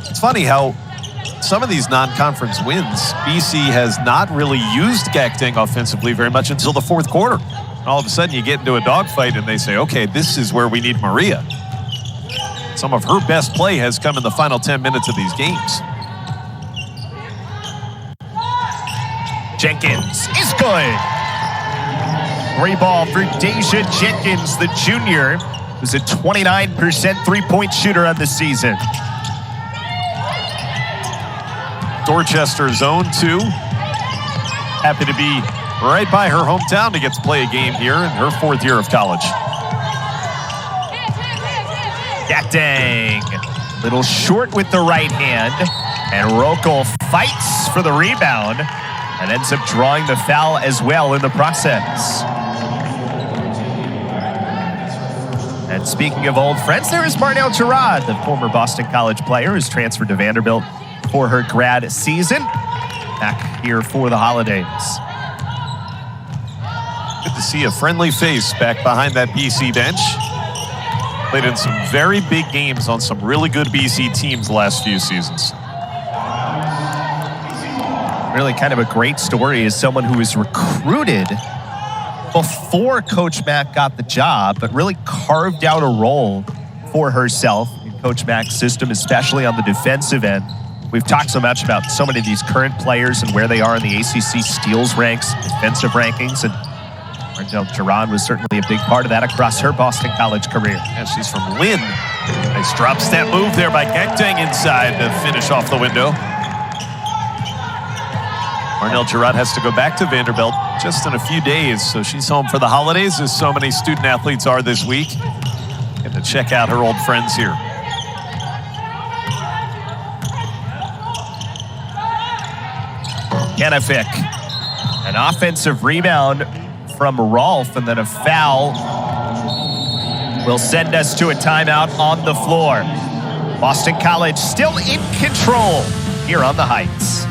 It's funny how some of these non-conference wins, BC has not really used Gakdang offensively very much until the fourth quarter. And all of a sudden you get into a dogfight and they say, okay, this is where we need Maria. Some of her best play has come in the final 10 minutes of these games. Jenkins is good. Great ball for Deja Jenkins, the junior, who's a 29% three-point shooter on the season. Dorchester's own 2. Happy to be right by her hometown to get to play a game here in her 4th year of college. Yak-dang. Little short with the right hand. And Rokel fights for the rebound and ends up drawing the foul as well in the process. And speaking of old friends, there is Marnell Gerard, the former Boston College player who's transferred to Vanderbilt for her grad season. Back here for the holidays. Good to see a friendly face back behind that BC bench. Played in some very big games on some really good BC teams the last few seasons. Really kind of a great story as someone who was recruited before Coach Mack got the job, but really carved out a role for herself in Coach Mack's system, especially on the defensive end. We've talked so much about so many of these current players and where they are in the ACC steals ranks, defensive rankings, and Marnell Gerard was certainly a big part of that across her Boston College career. And she's from Lynn. Nice drop step move there by Yak-dang inside to finish off the window. Marnell Gerard has to go back to Vanderbilt just in a few days, so she's home for the holidays, as so many student athletes are this week. Get to check out her old friends here. Kennefic, an offensive rebound from Rolfe, and then a foul will send us to a timeout on the floor. Boston College still in control here on the Heights.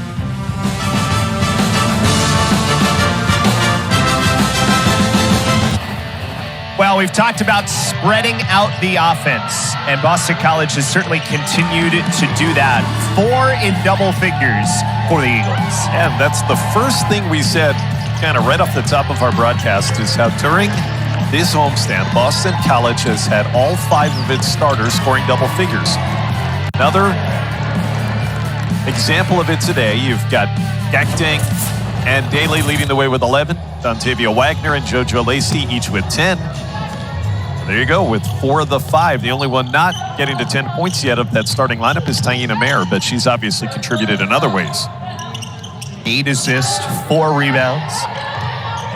Well, we've talked about spreading out the offense, and Boston College has certainly continued to do that. 4 in double figures for the Eagles. And that's the first thing we said kind of right off the top of our broadcast is how during this homestand, Boston College has had all 5 of its starters scoring double figures. Another example of it today, you've got Yak-dang and Daly leading the way with 11. Dontavia Waggoner and JoJo Lacey each with 10. There you go, with 4 of the 5. The only one not getting to 10 points yet of that starting lineup is Taina Mair, but she's obviously contributed in other ways. 8 assists, 4 rebounds.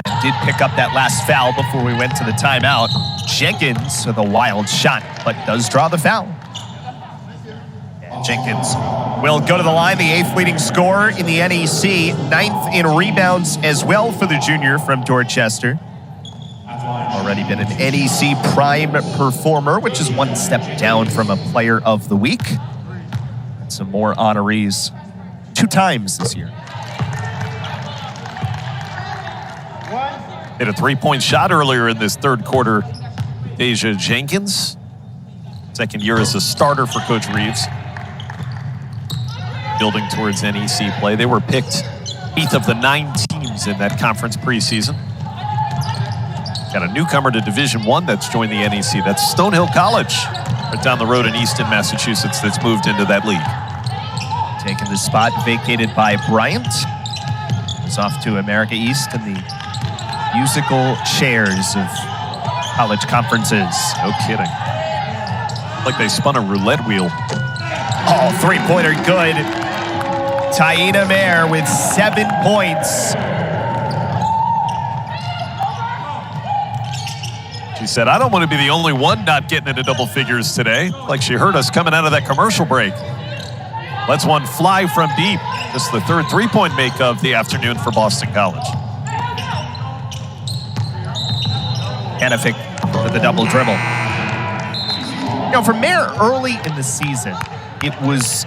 And did pick up that last foul before we went to the timeout. Jenkins with a wild shot, but does draw the foul. And Jenkins will go to the line, the 8th leading scorer in the NEC, 9th in rebounds as well for the junior from Dorchester. Already been an NEC Prime performer, which is 1 step down from a Player of the Week. And some more honorees 2 times this year. Hit a 3-point shot earlier in this third quarter. Deja Jenkins, 2nd year as a starter for Coach Reeves. Building towards NEC play. They were picked 8th of the 9 teams in that conference preseason. Got a newcomer to Division I that's joined the NEC. That's Stonehill College, right down the road in Easton, Massachusetts, that's moved into that league. Taking the spot vacated by Bryant. It's off to America East in the musical chairs of college conferences. No kidding. Like they spun a roulette wheel. Oh, 3-pointer good. Taina Mair with 7 points. She said, I don't want to be the only one not getting into double figures today. Like she heard us coming out of that commercial break. Lets one fly from deep. This is the 3rd 3-point make of the afternoon for Boston College. Kennefic with the double dribble. You know, for Mair early in the season, it was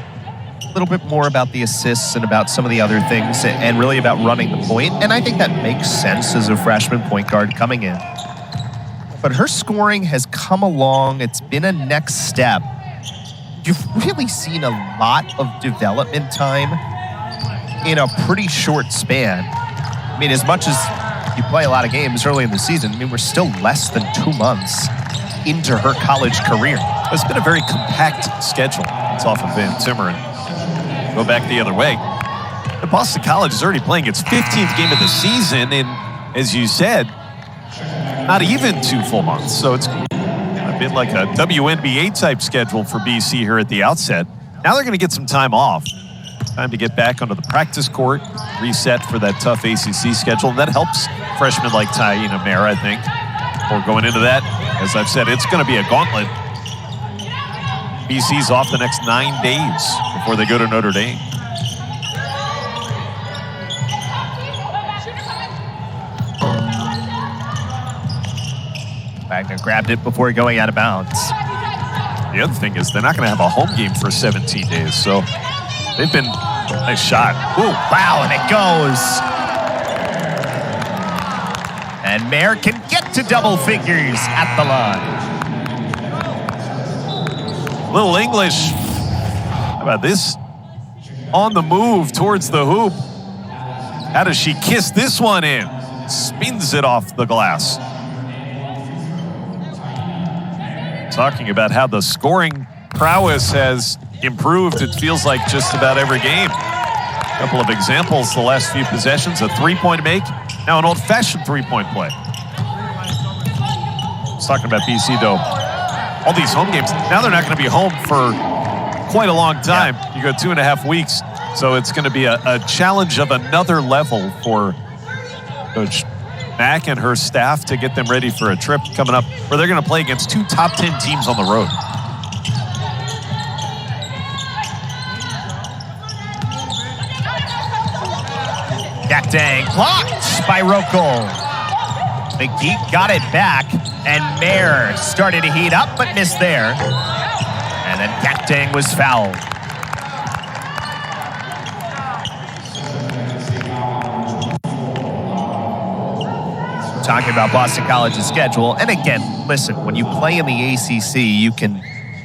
a little bit more about the assists and about some of the other things and really about running the point. And I think that makes sense as a freshman point guard coming in. But her scoring has come along. It's been a next step. You've really seen a lot of development time in a pretty short span. I mean, as much as you play a lot of games early in the season, I mean, we're still less than 2 months into her college career. It's been a very compact schedule. It's often been Timmer and go back the other way. But Boston College is already playing its 15th game of the season, and as you said, not even 2 full months. So it's been like a WNBA type schedule for BC here at the outset. Now they're going to get some time off. Time to get back onto the practice court, reset for that tough ACC schedule. And that helps freshmen like Taina Mair, I think. Before going into that, as I've said, it's going to be a gauntlet. BC's off the next 9 days before they go to Notre Dame. Waggoner grabbed it before going out of bounds. The other thing is they're not going to have a home game for 17 days, so they've been nice shot. Ooh, wow, and it goes. And Mair can get to double figures at the line. Little English. How about this? On the move towards the hoop. How does she kiss this one in? Spins it off the glass. Talking about how the scoring prowess has improved, it feels like just about every game. A couple of examples the last few possessions, a three-point make, now an old-fashioned three-point play. I was talking about BC, though. All these home games, now they're not going to be home for quite a long time. Yeah. You go 2.5 weeks, so it's going to be a challenge of another level for Coach Mack and her staff to get them ready for a trip coming up where they're going to play against 2 top 10 teams on the road. Dang, blocked by Rokel. McGee got it back, and Mair started to heat up, but missed there. And then Dang was fouled. Talking about Boston College's schedule, and again, listen, when you play in the ACC, you can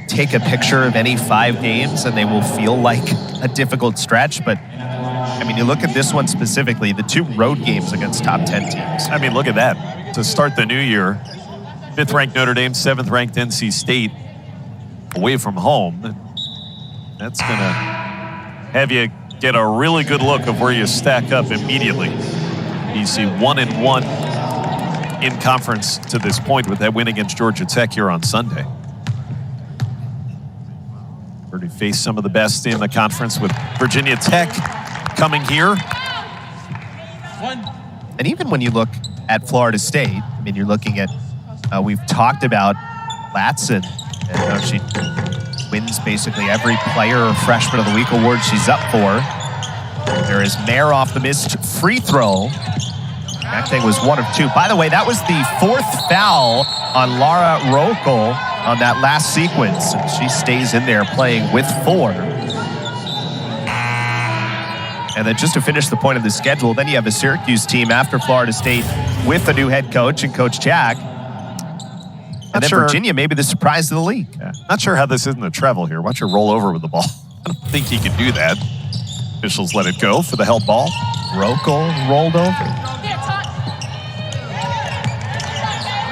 take a picture of any 5 games, and they will feel like a difficult stretch, but I mean, you look at this one specifically, the 2 road games against top 10 teams. I mean, look at that. To start the new year, 5th-ranked Notre Dame, 7th-ranked NC State away from home. That's going to have you get a really good look of where you stack up immediately. BC 1-1 in conference to this point with that win against Georgia Tech here on Sunday. Already faced some of the best in the conference with Virginia Tech coming here. And even when you look at Florida State, I mean, you're looking at, we've talked about Latson, and she wins basically every player or freshman of the week award she's up for. There is Mair off the missed free throw. That thing was 1 of 2. By the way, that was the 4th foul on Lara Rokel on that last sequence. And she stays in there playing with 4. And then just to finish the point of the schedule, then you have a Syracuse team after Florida State with a new head coach and Coach Jack. And then Virginia, maybe the surprise of the league. Yeah. Not sure how this isn't a travel here. Watch her roll over with the ball. I don't think he can do that. Officials let it go for the held ball. Rokel rolled over.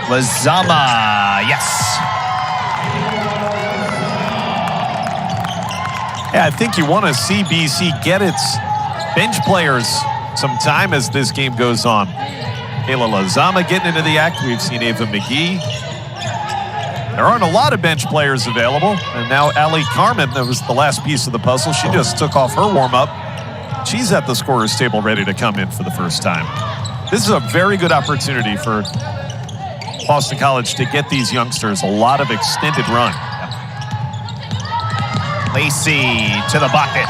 Lazama, yes. Yeah, I think you want to see BC get its bench players some time as this game goes on. Kayla Lazama getting into the act. We've seen Ava McGee. There aren't a lot of bench players available. And now Ali Carmen, that was the last piece of the puzzle. She just took off her warm-up. She's at the scorer's table ready to come in for the first time. This is a very good opportunity for Boston College to get these youngsters a lot of extended run. Lacey to the bucket.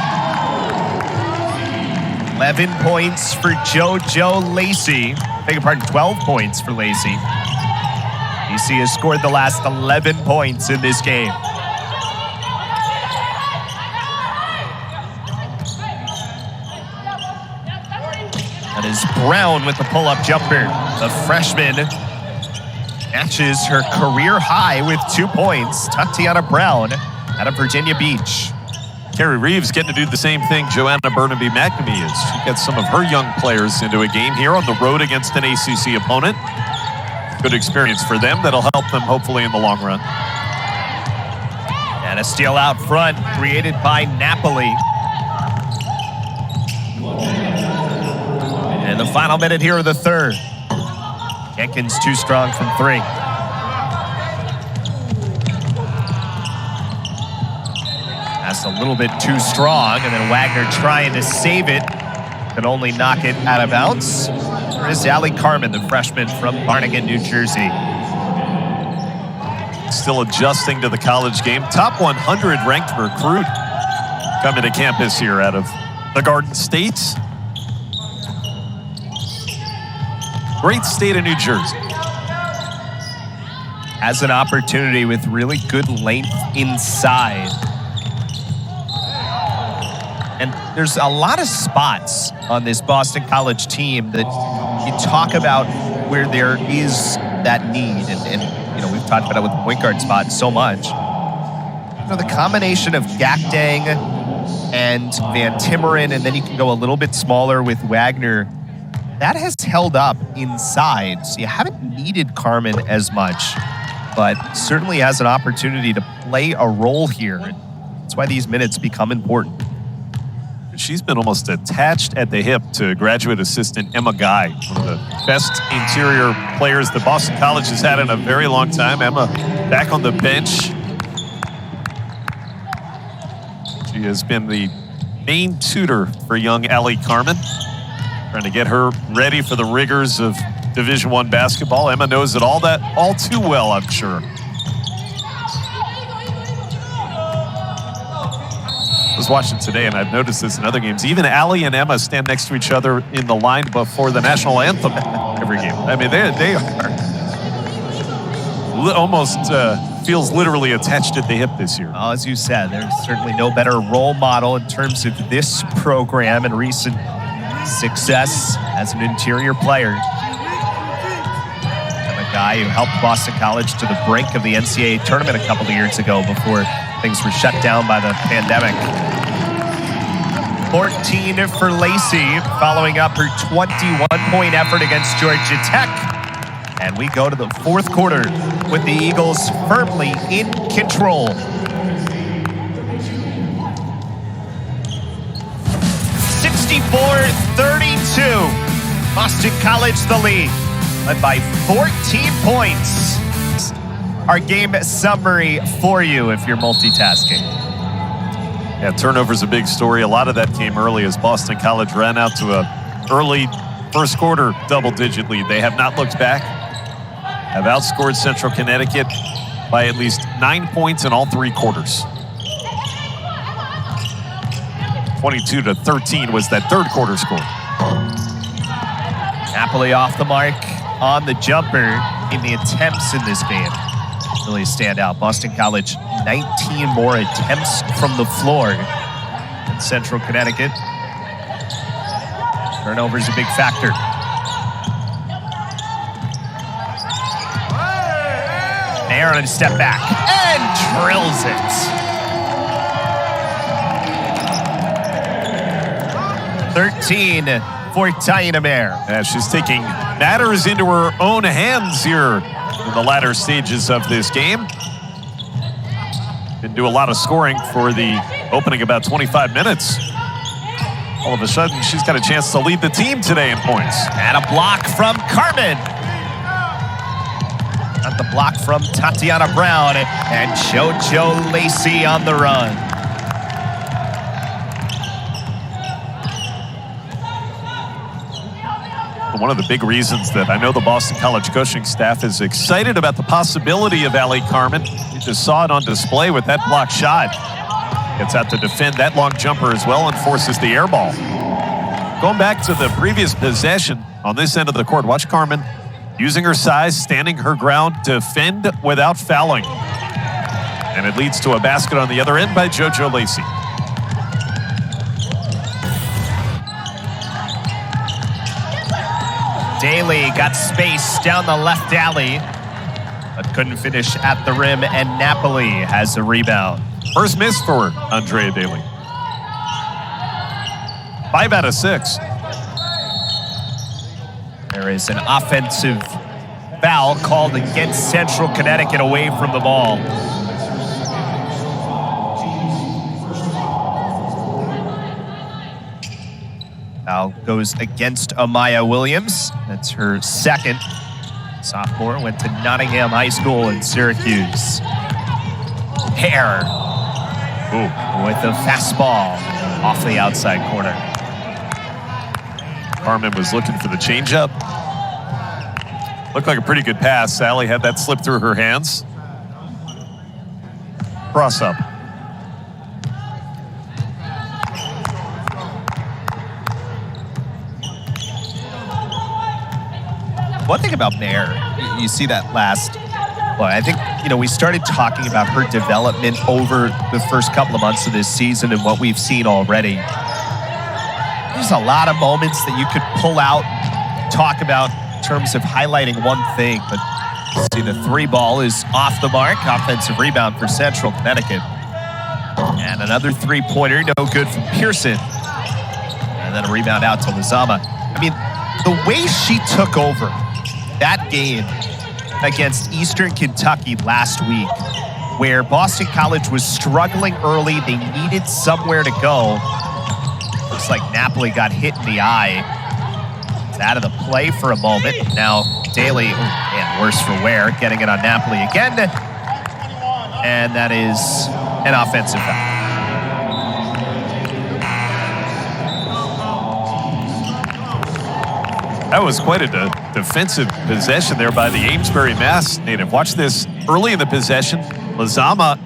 11 points for JoJo Lacey. Beg your pardon, 12 points for Lacey. BC has scored the last 11 points in this game. That is Brown with the pull-up jumper. The freshman matches her career high with 2 points. Tatiana Brown out of Virginia Beach. Carrie Reeves getting to do the same thing Joanna Burnaby McNamee is. She gets some of her young players into a game here on the road against an ACC opponent. Good experience for them that'll help them hopefully in the long run. And a steal out front created by Napoli. And the final minute here of the third. Jenkins too strong from 3. Pass a little bit too strong, and then Waggoner trying to save it. Can only knock it out of bounds. There is Allie Carmen, the freshman from Barnegat, New Jersey. Still adjusting to the college game. Top 100 ranked recruit coming to campus here out of the Garden State. Great state of New Jersey. Has an opportunity with really good length inside. And there's a lot of spots on this Boston College team that you talk about where there is that need. And you know, we've talked about it with the point guard spot so much. You know, the combination of Gakdang and Van Timmeren, and then you can go a little bit smaller with Waggoner, that has held up inside. So you haven't needed Carmen as much, but certainly has an opportunity to play a role here. That's why these minutes become important. She's been almost attached at the hip to graduate assistant Emma Guy, one of the best interior players that Boston College has had in a very long time. Emma back on the bench. She has been the main tutor for young Allie Carmen, trying to get her ready for the rigors of Division I basketball. Emma knows it all too well, I'm sure. I was watching today, and I've noticed this in other games. Even Allie and Emma stand next to each other in the line before the national anthem every game. I mean, they are almost feels literally attached at the hip this year. Well, as you said, there's certainly no better role model in terms of this program and recent success as an interior player. And a guy who helped Boston College to the brink of the NCAA tournament a couple of years ago before things were shut down by the pandemic. 14 for Lacey, following up her 21-point effort against Georgia Tech. And we go to the fourth quarter with the Eagles firmly in control. 64-32. Boston College the lead, led by 14 points. Our game summary for you if you're multitasking. Yeah, turnover's a big story. A lot of that came early as Boston College ran out to a early first quarter double-digit lead. They have not looked back, have outscored Central Connecticut by at least 9 points in all three quarters. 22-13 was that third quarter score. Napoli off the mark on the jumper in the attempts in this game. Really stand out. Boston College, 19 more attempts from the floor in Central Connecticut. Turnover is a big factor. Mair on a step back and drills it. 13 for Taina Mair. Yeah, she's taking matters into her own hands here in the latter stages of this game. Didn't do a lot of scoring for the opening about 25 minutes. All of a sudden, she's got a chance to lead the team today in points. And a block from Carmen. Got the block from Tatiana Brown and JoJo Lacey on the run. One of the big reasons that I know the Boston College coaching staff is excited about the possibility of Allie Carmen. You just saw it on display with that block shot. Gets out to defend that long jumper as well and forces the air ball. Going back to the previous possession on this end of the court, watch Carmen using her size, standing her ground, defend without fouling. And it leads to a basket on the other end by JoJo Lacey. Daly got space down the left alley, but couldn't finish at the rim, and Napoli has a rebound. First miss for Andrea Daly. 5 out of 6. There is an offensive foul called against Central Connecticut away from the ball. Foul goes against Amaya Williams. That's her second. Sophomore, went to Nottingham High School in Syracuse. Hair Ooh. with a fastball off the outside corner. Carmen was looking for the changeup. Looked like a pretty good pass. Sally had that slip through her hands. Cross up. One thing about Mair, you see that last. Well, I think, we started talking about her development over the first couple of months of this season and what we've seen already. There's a lot of moments that you could pull out, talk about in terms of highlighting one thing, but see the 3-ball is off the mark. Offensive rebound for Central Connecticut. And another 3-pointer, no good from Pearson. And then a rebound out to Lizama. I mean, the way she took over that game against Eastern Kentucky last week, where Boston College was struggling early, they needed somewhere to go. Looks like Napoli got hit in the eye. It's out of the play for a moment. Now Daly, and worse for wear, getting it on Napoli again. And that is an offensive foul. That was quite a defensive possession there by the Amesbury Mass native. Watch this. Early in the possession, Lizama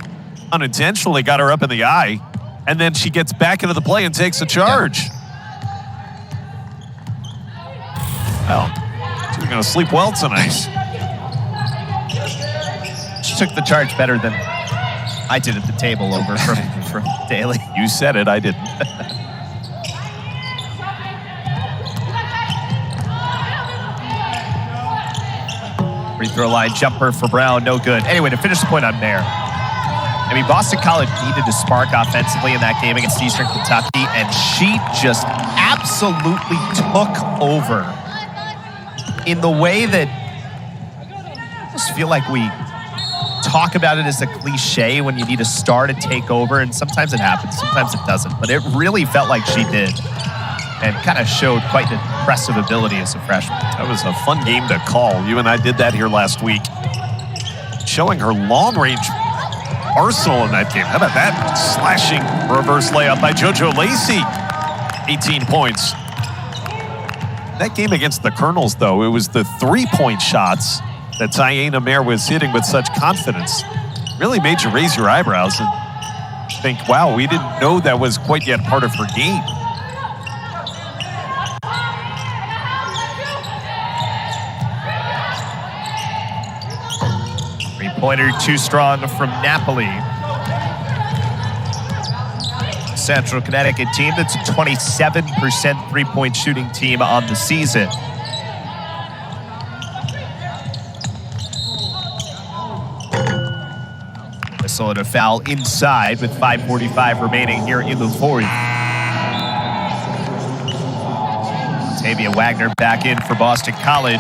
unintentionally got her up in the eye, and then she gets back into the play and takes a charge. Well, she's going to sleep well tonight. She took the charge better than I did at the table over from Daly. You said it, I didn't. Free throw line jumper for Brown, no good. Anyway, to finish the point on Mair. I mean, Boston College needed to spark offensively in that game against Eastern Kentucky, and she just absolutely took over in the way that I just feel like we talk about it as a cliche when you need a star to take over, and sometimes it happens, sometimes it doesn't. But it really felt like she did, and kind of showed quite an impressive ability as a freshman. That was a fun game to call. You and I did that here last week. Showing her long-range arsenal in that game. How about that slashing reverse layup by JoJo Lacey? 18 points. That game against the Colonels, though, it was the 3-point shots that Taina Mair was hitting with such confidence. Really made you raise your eyebrows and think, wow, we didn't know that was quite yet part of her game. Three-pointer too strong from Napoli. Central Connecticut team that's a 27% three-point shooting team on the season. Whistle and a foul inside with 5:45 remaining here in the fourth. Dontavia Waggoner back in for Boston College.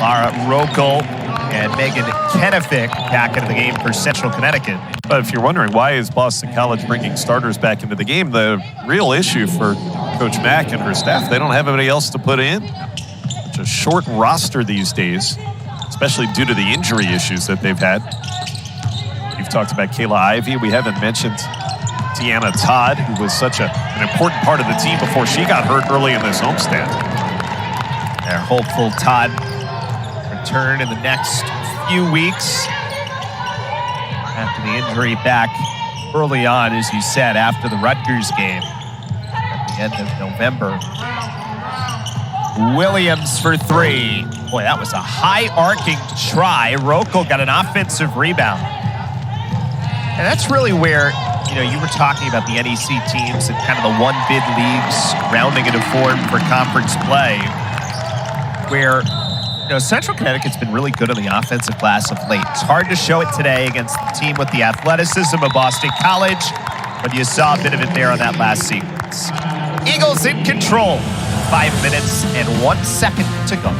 Lara Rokel and Megan Kennefic back into the game for Central Connecticut. But if you're wondering why is Boston College bringing starters back into the game, the real issue for Coach Mack and her staff, they don't have anybody else to put in. It's a short roster these days, especially due to the injury issues that they've had. We've talked about Kayla Ivey. We haven't mentioned Deanna Todd, who was such an important part of the team before she got hurt early in this homestand. They're hopeful Todd return in the next few weeks after the injury back early on, as you said, after the Rutgers game at the end of November. Williams for three. Boy, that was a high arcing try. Rokel got an offensive rebound. And that's really where, you were talking about the NEC teams and kind of the one-bid leagues rounding into form for conference play, where Central Connecticut's been really good on the offensive glass of late. It's hard to show it today against the team with the athleticism of Boston College, but you saw a bit of it there on that last sequence. Eagles in control. 5 minutes and 1 second to go.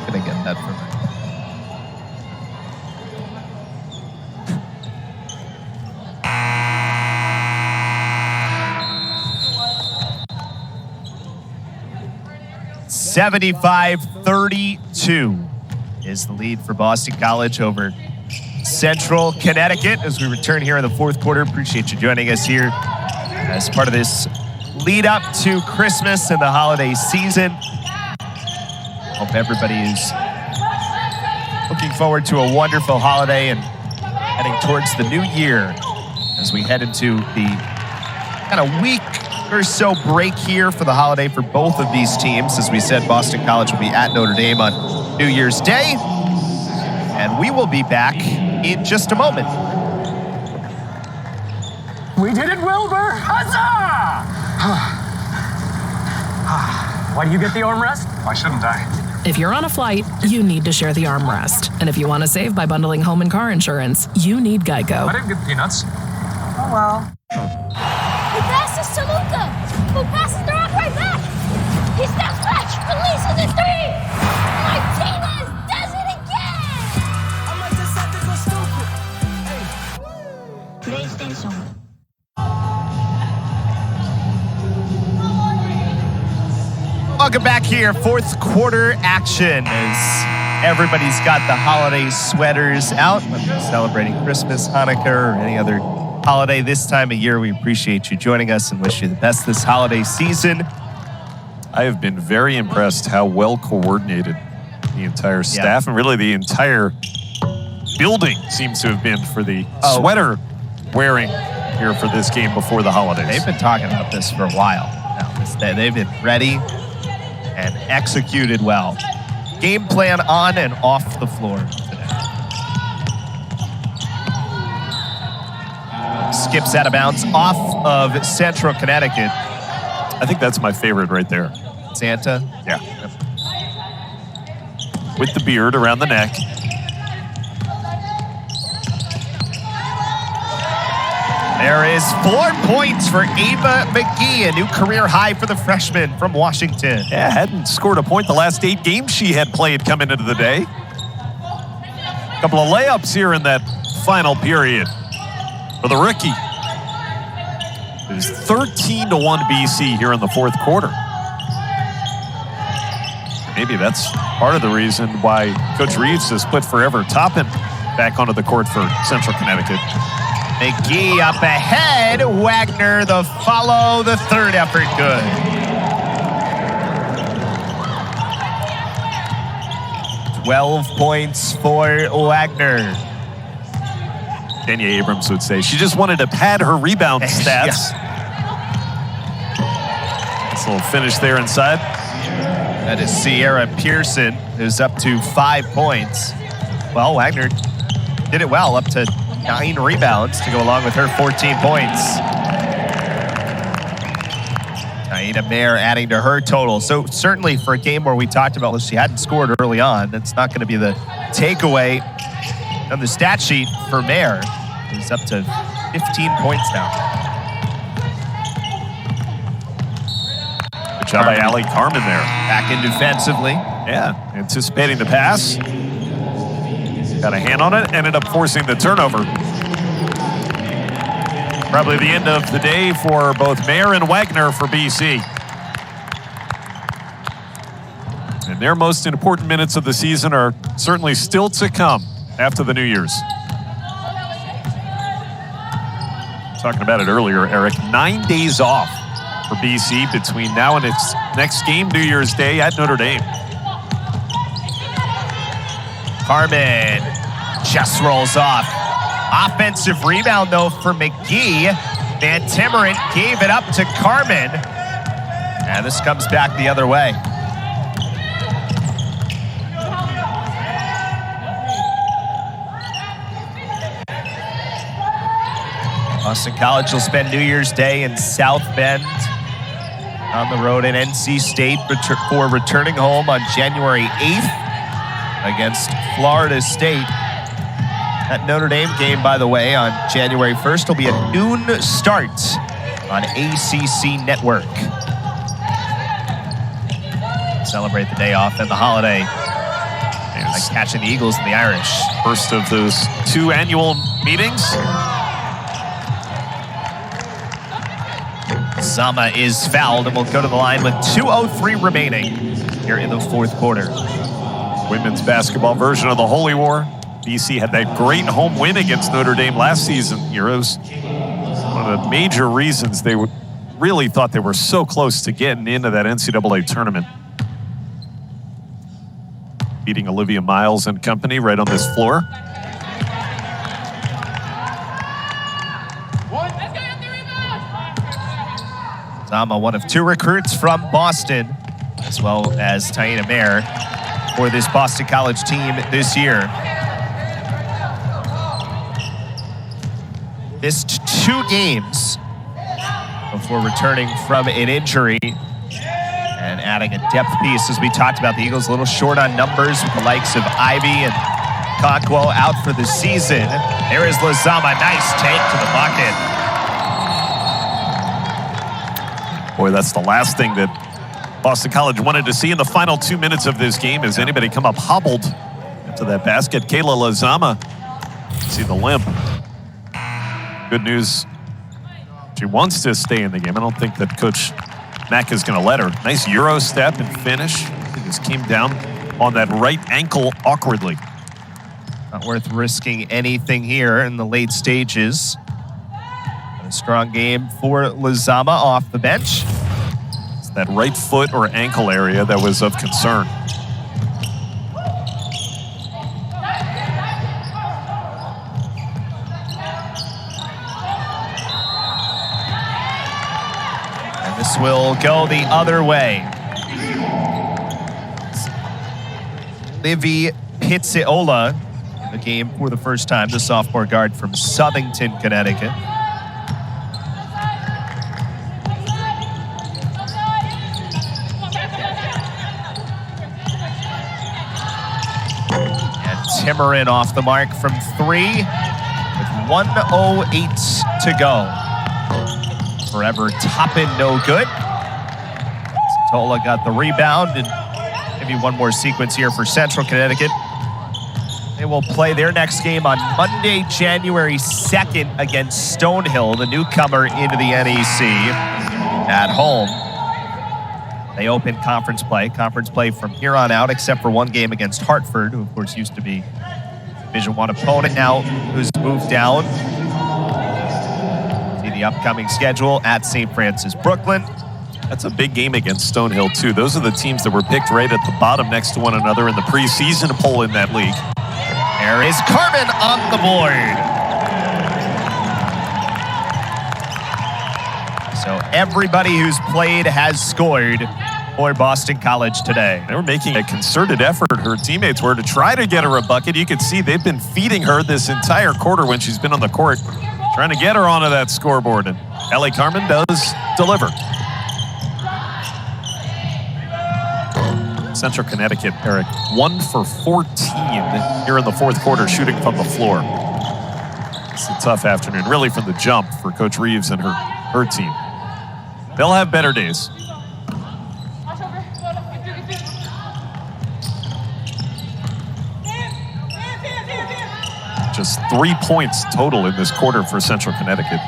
Gonna get that from her. 75-32 is the lead for Boston College over Central Connecticut as we return here in the fourth quarter. Appreciate you joining us here as part of this lead up to Christmas and the holiday season. Hope everybody is looking forward to a wonderful holiday and heading towards the new year as we head into the kind of week or so break here for the holiday for both of these teams. As we said, Boston College will be at Notre Dame on New Year's Day, and we will be back in just a moment. We did it, Wilbur! Huzzah! Why do you get the armrest? Why shouldn't I? If you're on a flight, you need to share the armrest. And if you want to save by bundling home and car insurance, you need Geico. I didn't get peanuts. Oh well. He passes to Luka, who passes the rock right back. He steps back, releases the three. Martinez does it again. I'm like this stupid. PlayStation. Welcome back here, fourth quarter action as everybody's got the holiday sweaters out, whether you're celebrating Christmas, Hanukkah, or any other holiday this time of year. We appreciate you joining us and wish you the best this holiday season. I have been very impressed how well coordinated the entire staff and really the entire building seems to have been for the sweater wearing here for this game before the holidays. They've been talking about this for a while now. They've been ready and executed well. Game plan on and off the floor today. Skips out of bounds off of Central Connecticut. I think that's my favorite right there. Santa? Yeah. With the beard around the neck. There is 4 points for Ava McGee, a new career high for the freshman from Washington. Yeah, hadn't scored a point the last 8 games she had played coming into the day. A couple of layups here in that final period for the rookie. It was 13-1 BC here in the fourth quarter. Maybe that's part of the reason why Coach Reeves has put Forever Toppin back onto the court for Central Connecticut. McGee up ahead. Waggoner the follow, the third effort good. "12 points for Waggoner." Kenya Abrams would say she just wanted to pad her rebound stats. Nice little finish there inside. That is Sierra Pearson, who's up to 5 points. Well, Waggoner did it well, up to 9 rebounds to go along with her 14 points. Taina Mair adding to her total. So certainly for a game where we talked about she hadn't scored early on, that's not going to be the takeaway on the stat sheet for Mair, who's up to 15 points now. Good job by Ali Carmen there. Back in defensively. Yeah, anticipating the pass. Got a hand on it, ended up forcing the turnover. Probably the end of the day for both Mair and Waggoner for BC. And their most important minutes of the season are certainly still to come after the New Year's. Talking about it earlier, Eric, 9 days off for BC between now and its next game, New Year's Day at Notre Dame. Carmen just rolls off. Offensive rebound, though, for McGee. Van Timmeren gave it up to Carmen. And this comes back the other way. Boston College will spend New Year's Day in South Bend, on the road in NC State for returning home on January 8th against Florida State. That Notre Dame game, by the way, on January 1st will be a noon start on ACC Network. Celebrate the day off and the holiday by catching the Eagles and the Irish. First of those 2 annual meetings. Zama is fouled and will go to the line with 2:03 remaining. here in the fourth quarter. Women's basketball version of the Holy War. BC had that great home win against Notre Dame last season. Heroes, one of the major reasons they really thought they were so close to getting into that NCAA tournament. Beating Olivia Miles and company right on this floor. Zama, one of two recruits from Boston, as well as Taina Mair for this Boston College team this year. Missed 2 games before returning from an injury and adding a depth piece. As we talked about, the Eagles a little short on numbers with the likes of Ivy and Conquo out for the season. There is Lozama, nice take to the bucket. Boy, that's the last thing that Boston College wanted to see in the final 2 minutes of this game. Is anybody come up hobbled into that basket? Kayla Lozama, see the limp. Good news, she wants to stay in the game. I don't think that Coach Mack is going to let her. Nice Euro step and finish. She just came down on that right ankle awkwardly. Not worth risking anything here in the late stages. A strong game for Lozama off the bench. It's that right foot or ankle area that was of concern. This will go the other way. Livy Pizziola in the game for the first time, the sophomore guard from Southington, Connecticut. And Timurin off the mark from 3 with 1:08 to go. Forever Toppin, no good. Tola got the rebound, and maybe one more sequence here for Central Connecticut. They will play their next game on Monday, January 2nd against Stonehill, the newcomer into the NEC, at home. They open conference play from here on out, except for one game against Hartford, who of course used to be Division I opponent, now who's moved down. The upcoming schedule at St. Francis, Brooklyn. That's a big game against Stonehill, too. Those are the teams that were picked right at the bottom next to one another in the preseason poll in that league. There is Carmen on the board. So everybody who's played has scored for Boston College today. They were making a concerted effort, her teammates were, to try to get her a bucket. You can see they've been feeding her this entire quarter when she's been on the court, trying to get her onto that scoreboard, and Ellie Carmen does deliver. Central Connecticut, Eric, 1 for 14 here in the fourth quarter, shooting from the floor. It's a tough afternoon, really, from the jump for Coach Reeves and her team. They'll have better days. Just 3 points total in this quarter for Central Connecticut.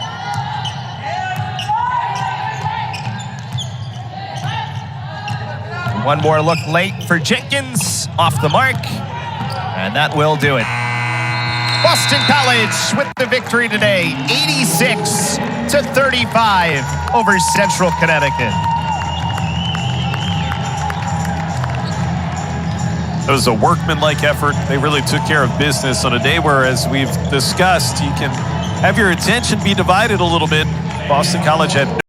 One more look late for Jenkins, off the mark, and that will do it. Boston College with the victory today, 86-35 over Central Connecticut. It was a workmanlike effort. They really took care of business on a day where, as we've discussed, you can have your attention be divided a little bit. Boston College had